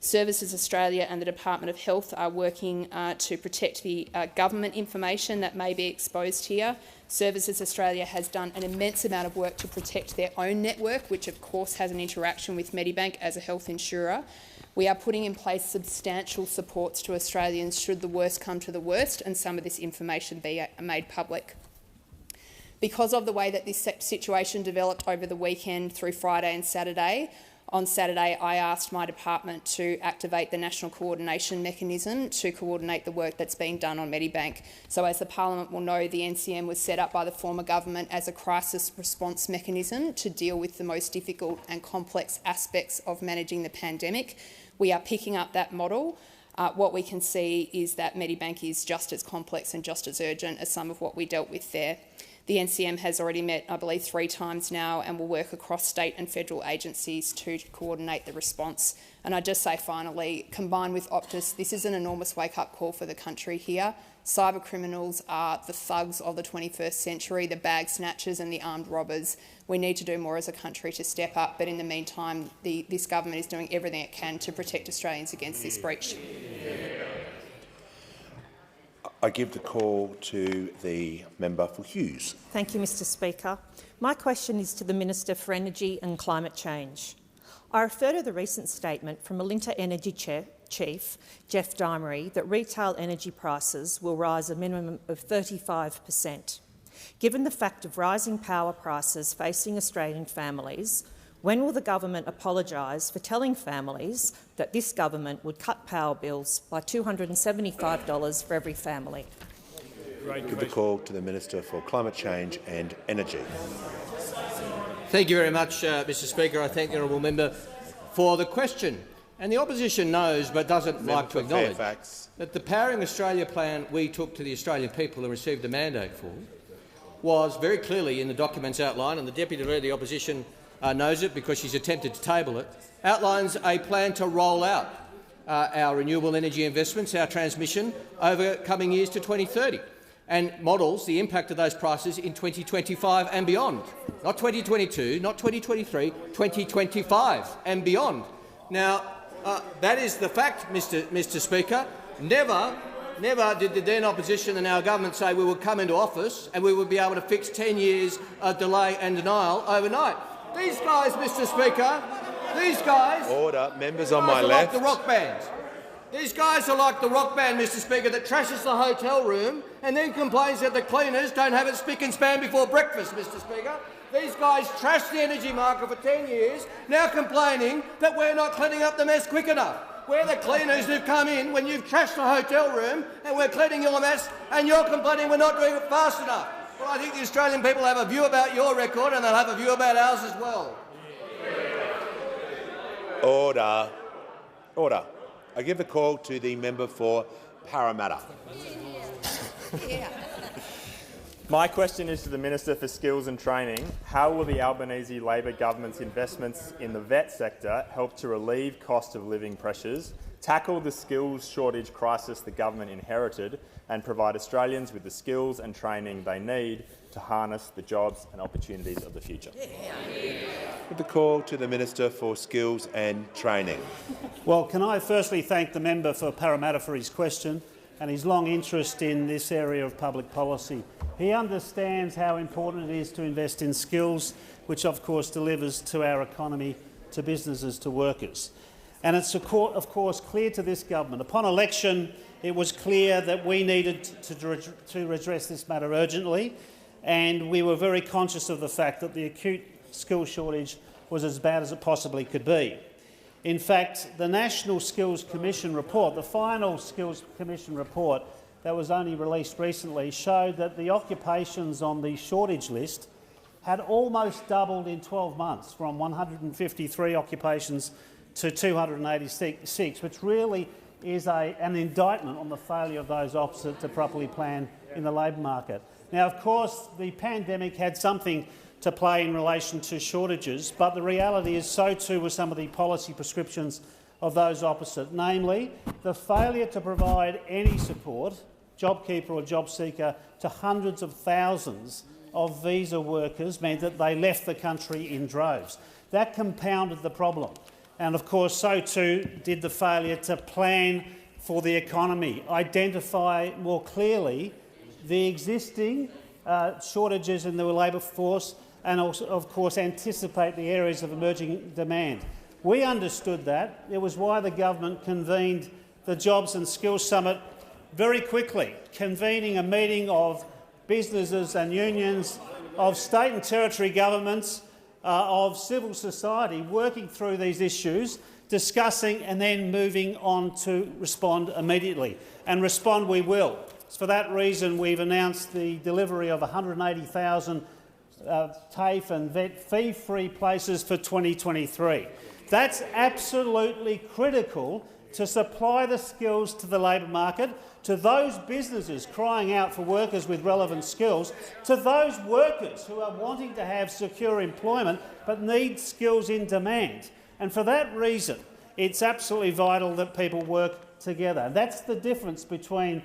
Services Australia and the Department of Health are working to protect the government information that may be exposed here. Services Australia has done an immense amount of work to protect their own network, which of course has an interaction with Medibank as a health insurer. We are putting in place substantial supports to Australians should the worst come to the worst and some of this information be made public. Because of the way that this situation developed over the weekend through Friday and Saturday, on Saturday I asked my department to activate the National Coordination Mechanism to coordinate the work that's being done on Medibank. So as the Parliament will know, the NCM was set up by the former government as a crisis response mechanism to deal with the most difficult and complex aspects of managing the pandemic. We are picking up that model. What we can see is that Medibank is just as complex and just as urgent as some of what we dealt with there. The NCM has already met, I believe, 3 times now and will work across state and federal agencies to coordinate the response. And I just say finally, combined with Optus, this is an enormous wake-up call for the country here. Cyber criminals are the thugs of the 21st century, the bag snatchers and the armed robbers. We need to do more as a country to step up, but in the meantime, this government is doing everything it can to protect Australians against this breach. I give the call to the member for Hughes. Thank you, Mr Speaker. My question is to the Minister for Energy and Climate Change. I refer to the recent statement from Alinta Energy Chief Jeff Dimery that retail energy prices will rise a minimum of 35%. Given the fact of rising power prices facing Australian families, when will the government apologise for telling families that this government would cut power bills by $275 for every family? Give the call to the Minister for Climate Change and Energy. Thank you very much, Mr Speaker. I thank the honourable member for the question. And the opposition knows but doesn't like to acknowledge that the Powering Australia plan we took to the Australian people and received a mandate for was very clearly in the documents outlined, and the Deputy Leader of the Opposition knows it because she's attempted to table it, outlines a plan to roll out our renewable energy investments, our transmission, over coming years to 2030, and models the impact of those prices in 2025 and beyond. Not 2022, not 2023, 2025 and beyond. Now, that is the fact, Mr Speaker. Never did the then opposition and our government say we would come into office and we would be able to fix 10 years of delay and denial overnight. These guys, Mr Speaker, these guys— Order. Members on my left. Like the rock band. These guys are like the rock band, Mr Speaker, that trashes the hotel room and then complains that the cleaners don't have it spick and span before breakfast, Mr Speaker. These guys trashed the energy market for 10 years, now complaining that we're not cleaning up the mess quick enough. We're the cleaners who've come in when you've trashed the hotel room and we're cleaning your mess and you're complaining we're not doing it fast enough. Well, I think the Australian people have a view about your record and they'll have a view about ours as well. Order. Order. I give the call to the member for Parramatta. My question is to the Minister for Skills and Training. How will the Albanese Labor government's investments in the vet sector help to relieve cost of living pressures, tackle the skills shortage crisis the government inherited, and provide Australians with the skills and training they need to harness the jobs and opportunities of the future? With the call to the Minister for Skills and Training. Well, can I firstly thank the member for Parramatta for his question and his long interest in this area of public policy. He understands how important it is to invest in skills, which of course delivers to our economy, to businesses, to workers. And it's of course clear to this government. Upon election, it was clear that we needed to address this matter urgently, and we were very conscious of the fact that the acute skills shortage was as bad as it possibly could be. In fact, the National Skills Commission report, the final Skills Commission report that was only released recently, showed that the occupations on the shortage list had almost doubled in 12 months, from 153 occupations to 286, which really is an indictment on the failure of those opposite to properly plan in the labour market. Now, of course, the pandemic had something to play in relation to shortages, but the reality is so too were some of the policy prescriptions of those opposite, namely the failure to provide any support, JobKeeper or JobSeeker, to hundreds of thousands of visa workers meant that they left the country in droves. That compounded the problem. And of course, so too did the failure to plan for the economy, identify more clearly the existing shortages in the labour force, and also, of course, anticipate the areas of emerging demand. We understood that. It was why the government convened the Jobs and Skills Summit very quickly, convening a meeting of businesses and unions, of state and territory governments, of civil society, working through these issues, discussing and then moving on to respond immediately. And respond we will. For that reason, we've announced the delivery of 180,000 TAFE and vet fee-free places for 2023. That's absolutely critical to supply the skills to the labour market, to those businesses crying out for workers with relevant skills, to those workers who are wanting to have secure employment but need skills in demand. And for that reason, it's absolutely vital that people work together. That's the difference between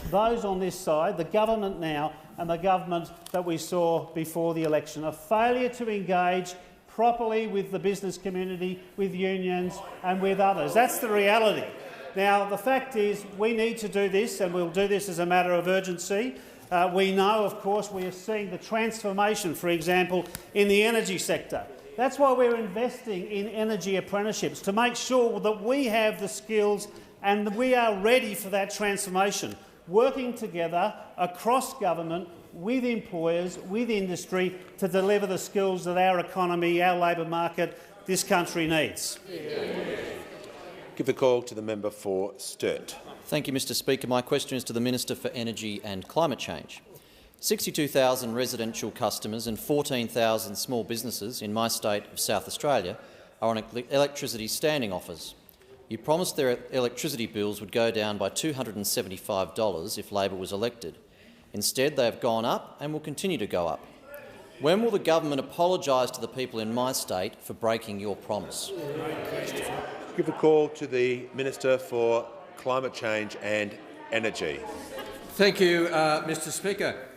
those on this side, the government now, and the government that we saw before the election. A failure to engage properly with the business community, with unions and with others. That's the reality. Now, the fact is we need to do this, and we'll do this as a matter of urgency. We know, of course, we are seeing the transformation, for example, in the energy sector. That's why we're investing in energy apprenticeships, to make sure that we have the skills and we are ready for that transformation, working together across government, with employers, with industry, to deliver the skills that our economy, our labour market, this country needs. Give the call to the member for Sturt. Thank you, Mr Speaker. My question is to the Minister for Energy and Climate Change. 62,000 residential customers and 14,000 small businesses in my state of South Australia are on electricity standing offers. You promised their electricity bills would go down by $275 if Labor was elected. Instead, they have gone up and will continue to go up. When will the government apologise to the people in my state for breaking your promise? Give the call to the Minister for Climate Change and Energy. Thank you, Mr Speaker.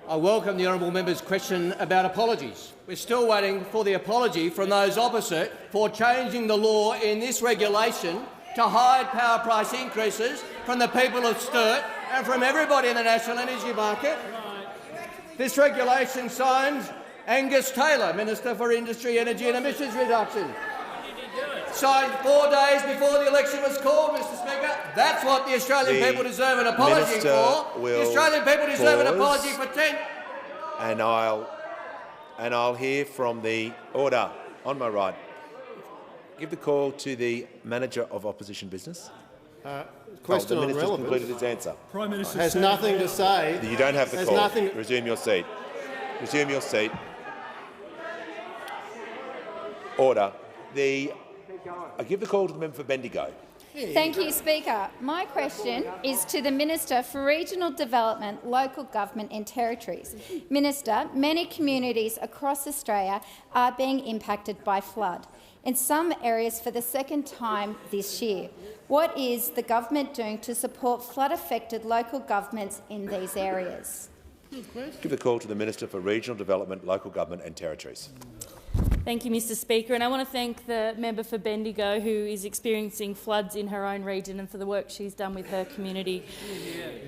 I welcome the honourable member's question about apologies. We're still waiting for the apology from those opposite for changing the law in this regulation to hide power price increases from the people of Sturt and from everybody in the national energy market. This regulation signs Angus Taylor, Minister for Industry, Energy and Emissions Reduction. signed 4 days before the election was called, Mr Speaker. That's what the Australian people deserve an apology for. The Australian people deserve an apology for 10... And I'll hear from the order on my right. Give the call to the Manager of Opposition Business. Question the on Minister's relevance. completed his answer. Prime Minister has nothing to say. You don't have the Has call. nothing- Resume your seat. Resume your seat. Order. I give the call to the member for Bendigo. Thank you, Speaker. My question is to the Minister for Regional Development, Local Government and Territories. Minister, many communities across Australia are being impacted by flood, in some areas for the second time this year. What is the government doing to support flood-affected local governments in these areas? Give the call to the Minister for Regional Development, Local Government and Territories. Thank you, Mr Speaker, and I want to thank the member for Bendigo, who is experiencing floods in her own region, and for the work she's done with her community.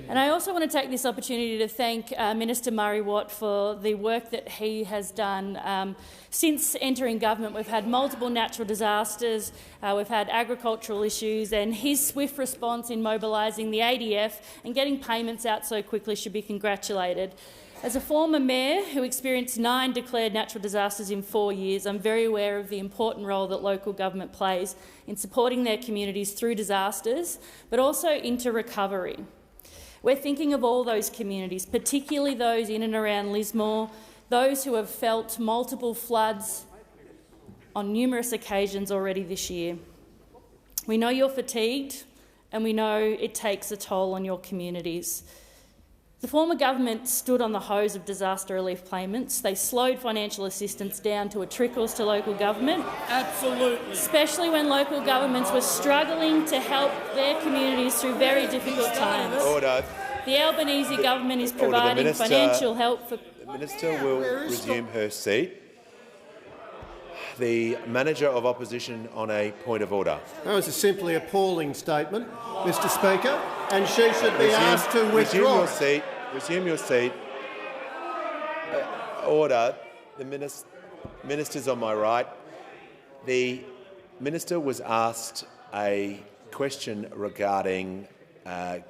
And I also want to take this opportunity to thank Minister Murray Watt for the work that he has done. Since entering government, we've had multiple natural disasters, we've had agricultural issues, and his swift response in mobilising the ADF and getting payments out so quickly should be congratulated. As a former mayor who experienced 9 declared natural disasters in 4 years, I'm very aware of the important role that local government plays in supporting their communities through disasters, but also into recovery. We're thinking of all those communities, particularly those in and around Lismore, those who have felt multiple floods on numerous occasions already this year. We know you're fatigued, and we know it takes a toll on your communities. The former government stood on the hose of disaster relief payments. They slowed financial assistance down to a trickles to local government. Absolutely. Especially when local governments were struggling to help their communities through very difficult times. Order. The Albanese government is providing financial help for... The Minister will resume her seat. The Manager of Opposition on a point of order. That was a simply appalling statement, Mr Speaker, and she should be asked to withdraw. Resume your seat. Resume your seat. Order. The Minister's on my right. The Minister was asked a question regarding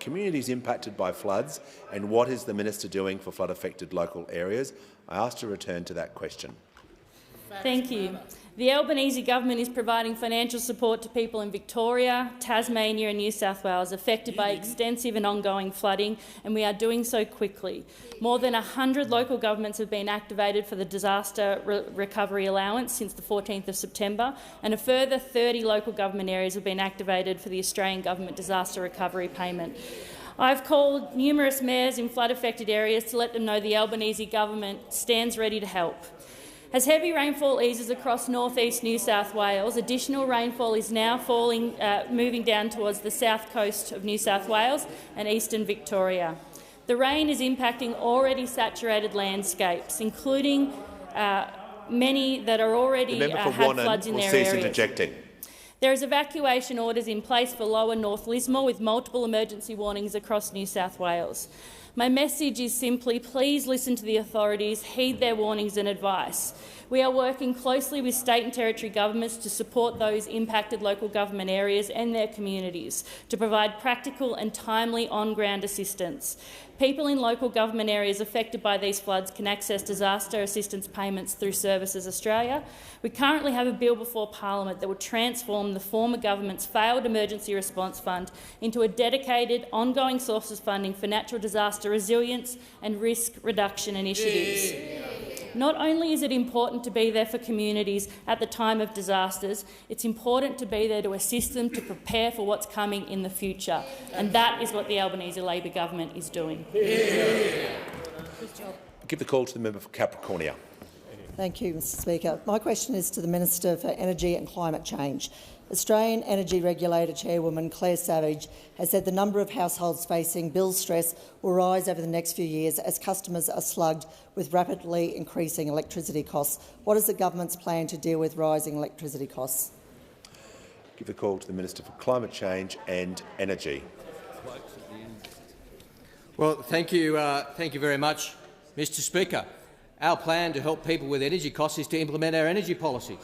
communities impacted by floods and what is the Minister doing for flood-affected local areas. I asked to return to that question. Thank you. The Albanese government is providing financial support to people in Victoria, Tasmania and New South Wales affected by extensive and ongoing flooding, and we are doing so quickly. More than 100 local governments have been activated for the disaster recovery allowance since the 14th of September, and a further 30 local government areas have been activated for the Australian Government Disaster Recovery Payment. I've called numerous mayors in flood-affected areas to let them know the Albanese government stands ready to help. As heavy rainfall eases across north-east New South Wales, additional rainfall is now moving down towards the south coast of New South Wales and eastern Victoria. The rain is impacting already saturated landscapes, including many that are already had floods in their areas. Interjecting. There is evacuation orders in place for lower North Lismore with multiple emergency warnings across New South Wales. My message is simply, please listen to the authorities, heed their warnings and advice. We are working closely with state and territory governments to support those impacted local government areas and their communities to provide practical and timely on-ground assistance. People in local government areas affected by these floods can access disaster assistance payments through Services Australia. We currently have a bill before Parliament that will transform the former government's failed emergency response fund into a dedicated, ongoing source of funding for natural disaster resilience and risk reduction initiatives. Not only is it important to be there for communities at the time of disasters, it's important to be there to assist them to prepare for what's coming in the future, and that is what the Albanese Labor government is doing. Give the call to the member for Capricornia. Thank you, Mr Speaker. My question is to the Minister for Energy and Climate Change. Australian Energy Regulator Chairwoman Claire Savage has said the number of households facing bill stress will rise over the next few years as customers are slugged with rapidly increasing electricity costs. What is the government's plan to deal with rising electricity costs? Give the call to the Minister for Climate Change and Energy. Well, thank you very much, Mr Speaker. Our plan to help people with energy costs is to implement our energy policies.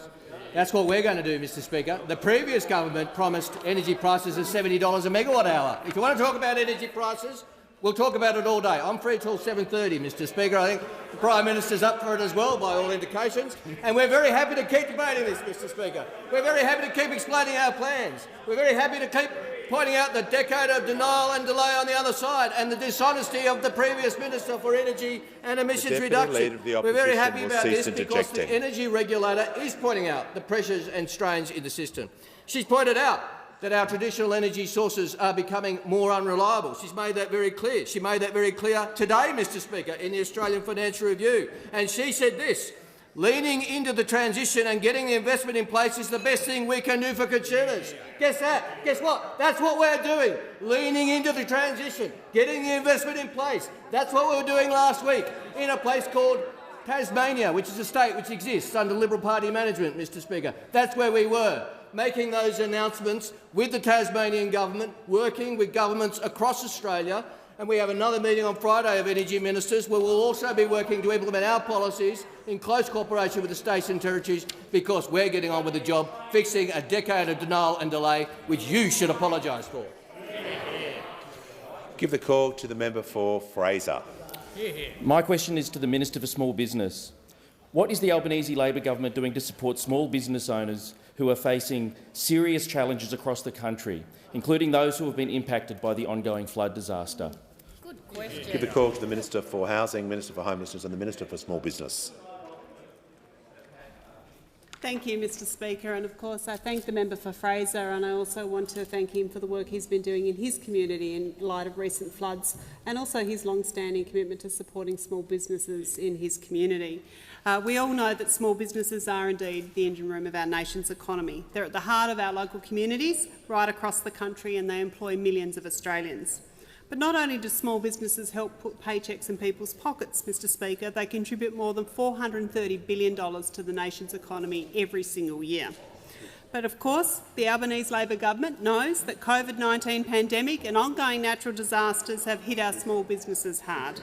That's what we're going to do, Mr Speaker. The previous government promised energy prices of $70 a megawatt hour. If you want to talk about energy prices, we'll talk about it all day. I'm free till 7:30, Mr Speaker. I think the Prime Minister's up for it as well, by all indications. And we're very happy to keep debating this, Mr Speaker. We're very happy to keep explaining our plans. We're very happy to keep pointing out the decade of denial and delay on the other side and the dishonesty of the previous Minister for Energy and Emissions Reduction. We're very happy about this because the energy regulator is pointing out the pressures and strains in the system. She's pointed out that our traditional energy sources are becoming more unreliable. She's made that very clear. She made that very clear today, Mr Speaker, in the Australian Financial Review. And she said this: leaning into the transition and getting the investment in place is the best thing we can do for consumers. Guess that? Guess what? That's what we're doing. Leaning into the transition, getting the investment in place. That's what we were doing last week in a place called Tasmania, which is a state which exists under Liberal Party management, Mr Speaker. That's where we were, making those announcements with the Tasmanian government, working with governments across Australia. And we have another meeting on Friday of Energy Ministers where we'll also be working to implement our policies in close cooperation with the states and territories, because we're getting on with the job, fixing a decade of denial and delay, which you should apologise for. Give the call to the member for Fraser. My question is to the Minister for Small Business. What is the Albanese Labor government doing to support small business owners who are facing serious challenges across the country, including those who have been impacted by the ongoing flood disaster? Give the call to the Minister for Housing, Minister for Homelessness and the Minister for Small Business. Thank you, Mr Speaker, and of course I thank the member for Fraser, and I also want to thank him for the work he's been doing in his community in light of recent floods, and also his long-standing commitment to supporting small businesses in his community. We all know that small businesses are indeed the engine room of our nation's economy. They're at the heart of our local communities right across the country, and they employ millions of Australians. But not only do small businesses help put paychecks in people's pockets, Mr Speaker, they contribute more than $430 billion to the nation's economy every single year. But of course, the Albanese Labor government knows that COVID-19 pandemic and ongoing natural disasters have hit our small businesses hard.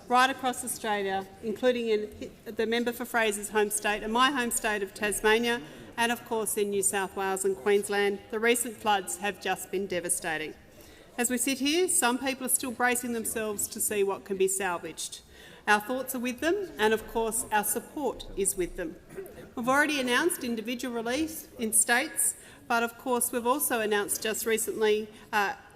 Right across Australia, including in the member for Fraser's home state and my home state of Tasmania, and of course in New South Wales and Queensland, the recent floods have just been devastating. As we sit here, some people are still bracing themselves to see what can be salvaged. Our thoughts are with them, and of course our support is with them. We've already announced individual relief in states, but of course we've also announced just recently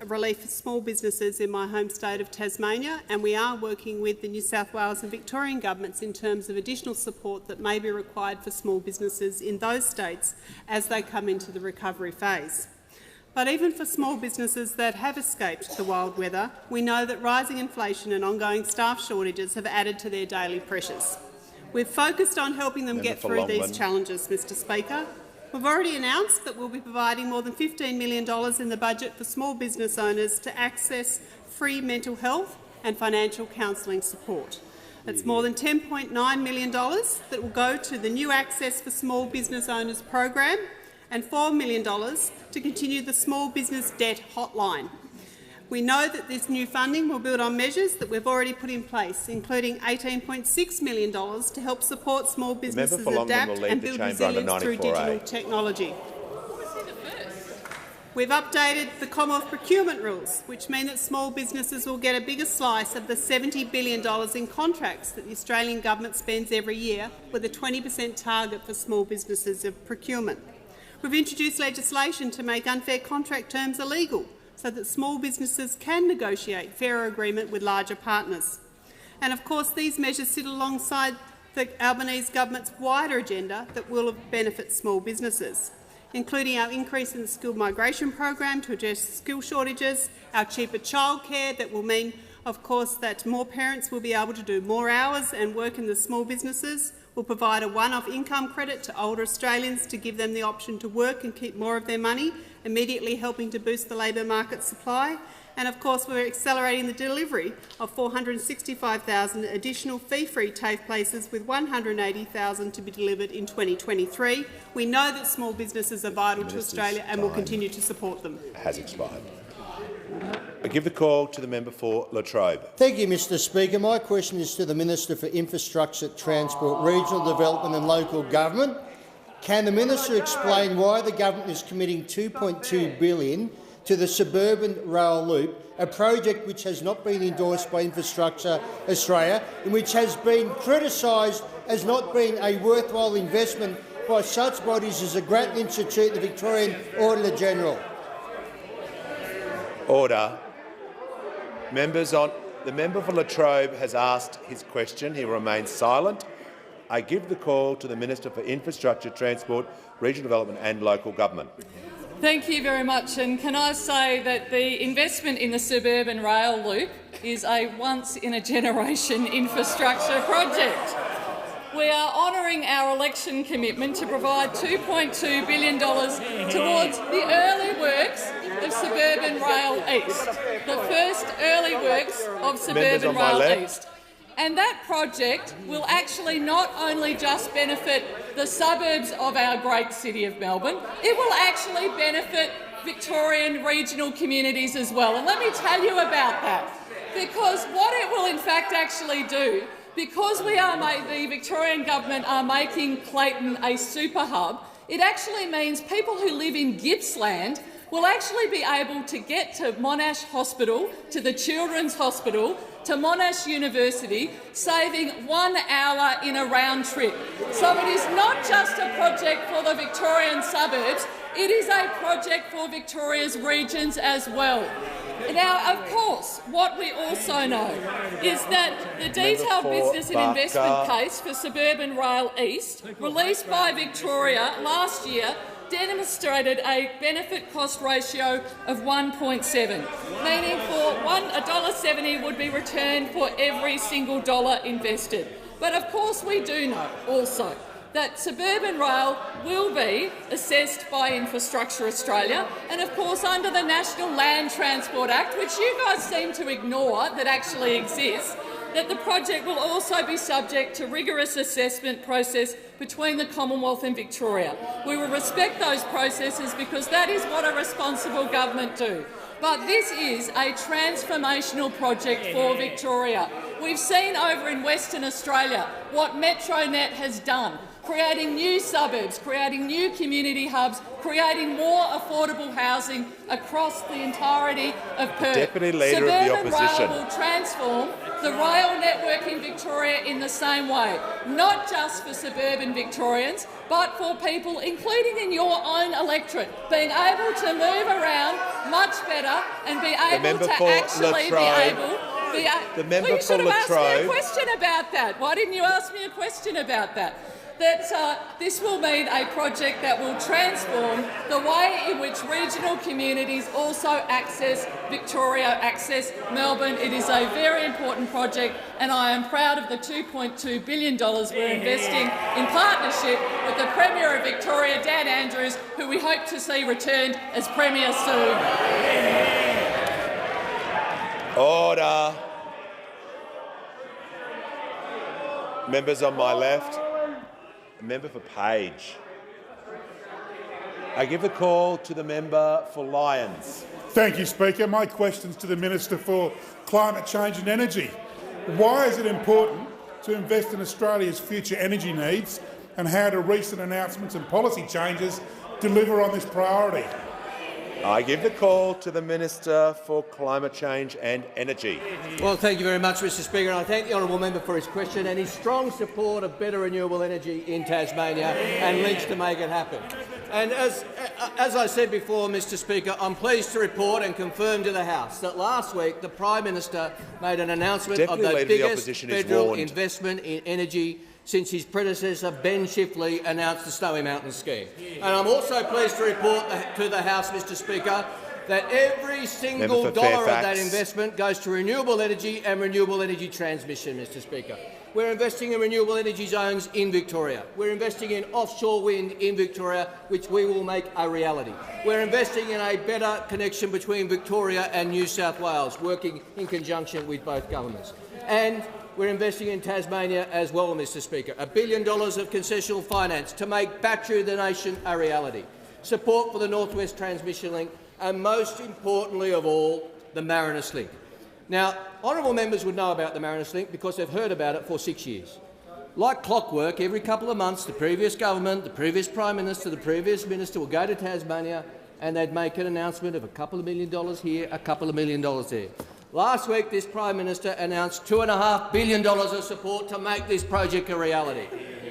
relief for small businesses in my home state of Tasmania, and we are working with the New South Wales and Victorian governments in terms of additional support that may be required for small businesses in those states as they come into the recovery phase. But even for small businesses that have escaped the wild weather, we know that rising inflation and ongoing staff shortages have added to their daily pressures. We've focused on helping them get through these challenges, Mr Speaker. We've already announced that we'll be providing more than $15 million in the budget for small business owners to access free mental health and financial counselling support. That's more than $10.9 million that will go to the new Access for Small Business Owners program, and $4 million to continue the Small Business Debt Hotline. We know that this new funding will build on measures that we've already put in place, including $18.6 million to help support small businesses adapt and build resilience through digital technology. We've updated the Commonwealth procurement rules, which mean that small businesses will get a bigger slice of the $70 billion in contracts that the Australian government spends every year, with a 20% target for small businesses of procurement. We've introduced legislation to make unfair contract terms illegal so that small businesses can negotiate fairer agreement with larger partners. And of course, these measures sit alongside the Albanese government's wider agenda that will benefit small businesses, including our increase in the skilled migration program to address skill shortages, our cheaper childcare that will mean, of course, that more parents will be able to do more hours and work in the small businesses. We'll provide a one-off income credit to older Australians to give them the option to work and keep more of their money, immediately helping to boost the labour market supply. And of course, we're accelerating the delivery of 465,000 additional fee-free TAFE places, with 180,000 to be delivered in 2023. We know that small businesses are vital to Australia and will continue to support them. Has expired. I give the call to the member for Latrobe. Thank you, Mr Speaker. My question is to the Minister for Infrastructure, Transport, Regional Development and Local Government. Can the minister explain why the government is committing $2.2 billion to the suburban rail loop, a project which has not been endorsed by Infrastructure Australia and which has been criticised as not being a worthwhile investment by such bodies as the Grattan Institute and the Victorian Auditor-General? Order. The member for Latrobe has asked his question. He remains silent. I give the call to the Minister for Infrastructure, Transport, Regional Development and Local Government. Thank you very much. And can I say that the investment in the suburban rail loop is a once-in-a-generation infrastructure project. We are honouring our election commitment to provide $2.2 billion towards the early works of Suburban Rail East, the first early works of Suburban Rail East. And that project will actually not only just benefit the suburbs of our great city of Melbourne, it will actually benefit Victorian regional communities as well. And let me tell you about that, because what it will in fact actually do, because the Victorian government are making Clayton a super hub, it actually means people who live in Gippsland will actually be able to get to Monash Hospital, to the Children's Hospital, to Monash University, saving 1 hour in a round trip. So it is not just a project for the Victorian suburbs, it is a project for Victoria's regions as well. Now, of course, what we also know is that the detailed business and investment case for Suburban Rail East, released by Victoria last year, demonstrated a benefit-cost ratio of 1.7, meaning for $1.70 would be returned for every single dollar invested. But of course we do know also that suburban rail will be assessed by Infrastructure Australia and of course under the National Land Transport Act, which you guys seem to ignore that actually exists, that the project will also be subject to rigorous assessment process between the Commonwealth and Victoria. We will respect those processes because that is what a responsible government do. But this is a transformational project for Victoria. We've seen over in Western Australia what Metronet has done, creating new suburbs, creating new community hubs, creating more affordable housing across the entirety of Perth. Deputy Leader of the Opposition. Rail will transform the rail network in Victoria in the same way, not just for suburban Victorians, but for people, including in your own electorate, being able to move around much better and be able to actually be able... Well, you should have asked me a question about that. Why didn't you ask me a question about that? That this will mean a project that will transform the way in which regional communities also access Victoria, access Melbourne. It is a very important project and I am proud of the $2.2 billion we're investing in partnership with the Premier of Victoria, Dan Andrews, who we hope to see returned as Premier soon. Order. Members on my left. Member for Page. I give the call to the member for Lyons. Thank you, Speaker. My question is to the Minister for Climate Change and Energy. Why is it important to invest in Australia's future energy needs, and how do recent announcements and policy changes deliver on this priority? I give the call to the Minister for Climate Change and Energy. Well, thank you very much, Mr Speaker, and I thank the honourable member for his question and his strong support of better renewable energy in Tasmania and links to make it happen. And as I said before, Mr Speaker, I'm pleased to report and confirm to the House that last week the Prime Minister made an announcement of the biggest federal investment in energy since his predecessor Ben Chifley announced the Snowy Mountains scheme. And I'm also pleased to report to the House, Mr Speaker, that every single dollar of that investment goes to renewable energy and renewable energy transmission, Mr Speaker. We're investing in renewable energy zones in Victoria. We're investing in offshore wind in Victoria, which we will make a reality. We're investing in a better connection between Victoria and New South Wales, working in conjunction with both governments. And we're investing in Tasmania as well, Mr Speaker. $1 billion of concessional finance to make Battery of the Nation a reality, support for the North West Transmission Link, and most importantly of all, the Marinus Link. Now, honourable members would know about the Marinus Link because they've heard about it for 6 years. like clockwork, every couple of months, the previous government, the previous Prime Minister, the previous Minister will go to Tasmania and they'd make an announcement of $2 million here, $2 million there. Last week, this Prime Minister announced $2.5 billion of support to make this project a reality.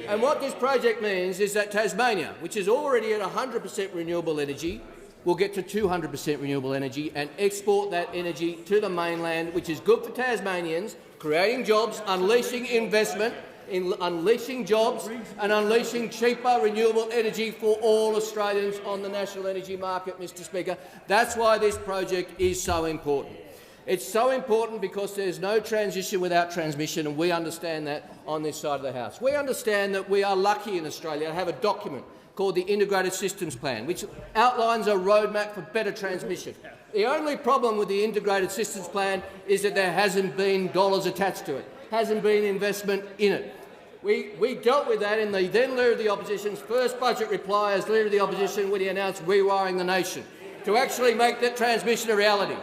And what this project means is that Tasmania, which is already at 100% renewable energy, will get to 200% renewable energy and export that energy to the mainland, which is good for Tasmanians, creating jobs, unleashing investment, unleashing jobs and unleashing cheaper renewable energy for all Australians on the national energy market, Mr Speaker. That's why this project is so important. It's so important because there's no transition without transmission, and we understand that on this side of the House. We understand that we are lucky in Australia to have a document called the Integrated Systems Plan, which outlines a roadmap for better transmission. The only problem with the Integrated Systems Plan is that there hasn't been dollars attached to it, hasn't been investment in it. We dealt with that in the then Leader of the Opposition's first budget reply as Leader of the Opposition when he announced rewiring the nation, to actually make that transmission a reality.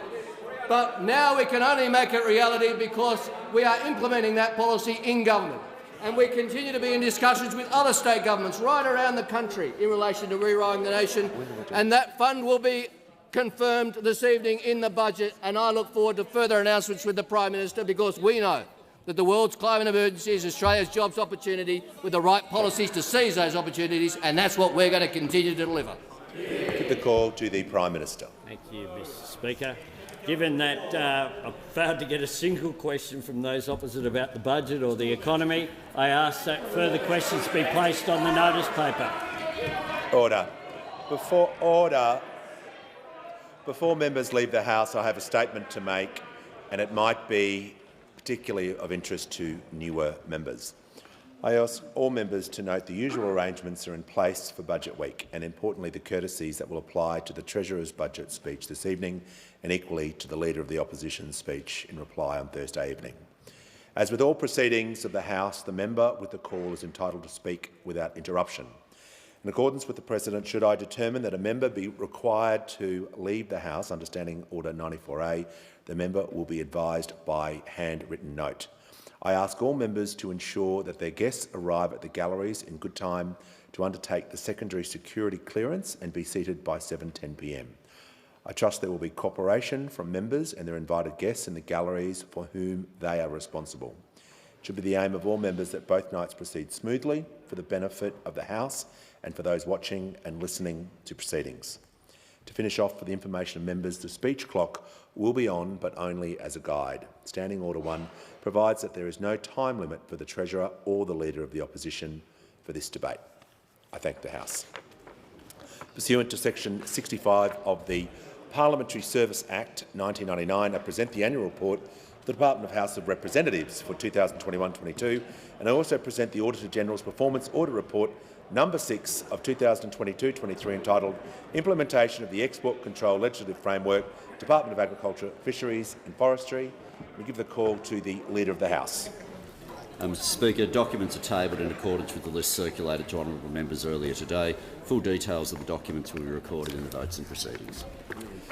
But now we can only make it reality because we are implementing that policy in government. And we continue to be in discussions with other state governments right around the country in relation to rewiring the nation. And that fund will be confirmed this evening in the budget. And I look forward to further announcements with the Prime Minister, because we know that the world's climate emergency is Australia's jobs opportunity, with the right policies to seize those opportunities, and that's what we're going to continue to deliver. Put the call to the Prime Minister. Thank you, Mr Speaker. Given that I've failed to get a single question from those opposite about the budget or the economy, I ask that further questions be placed on the notice paper. Order. Before members leave the House, I have a statement to make, and it might be particularly of interest to newer members. I ask all members to note the usual arrangements are in place for Budget Week, and importantly the courtesies that will apply to the Treasurer's budget speech this evening, and equally to the Leader of the Opposition's speech in reply on Thursday evening. As with all proceedings of the House, the member with the call is entitled to speak without interruption. In accordance with the precedent, should I determine that a member be required to leave the House, understanding Order 94A, the member will be advised by handwritten note. I ask all members to ensure that their guests arrive at the galleries in good time to undertake the secondary security clearance and be seated by 7:10 p.m. I trust there will be cooperation from members and their invited guests in the galleries for whom they are responsible. It should be the aim of all members that both nights proceed smoothly for the benefit of the House and for those watching and listening to proceedings. To finish off, for the information of members, the speech clock will be on, but only as a guide. Standing Order 1 provides that there is no time limit for the Treasurer or the Leader of the Opposition for this debate. I thank the House. Pursuant to Section 65 of the Parliamentary Service Act 1999, I present the annual report of the Department of House of Representatives for 2021-22, and I also present the Auditor-General's Performance Audit Report No. 6 of 2022-23, entitled Implementation of the Export Control Legislative Framework, Department of Agriculture, Fisheries and Forestry. We give the call to the Leader of the House. Mr Speaker, documents are tabled in accordance with the list circulated to honourable members earlier today. Full details of the documents will be recorded in the votes and proceedings.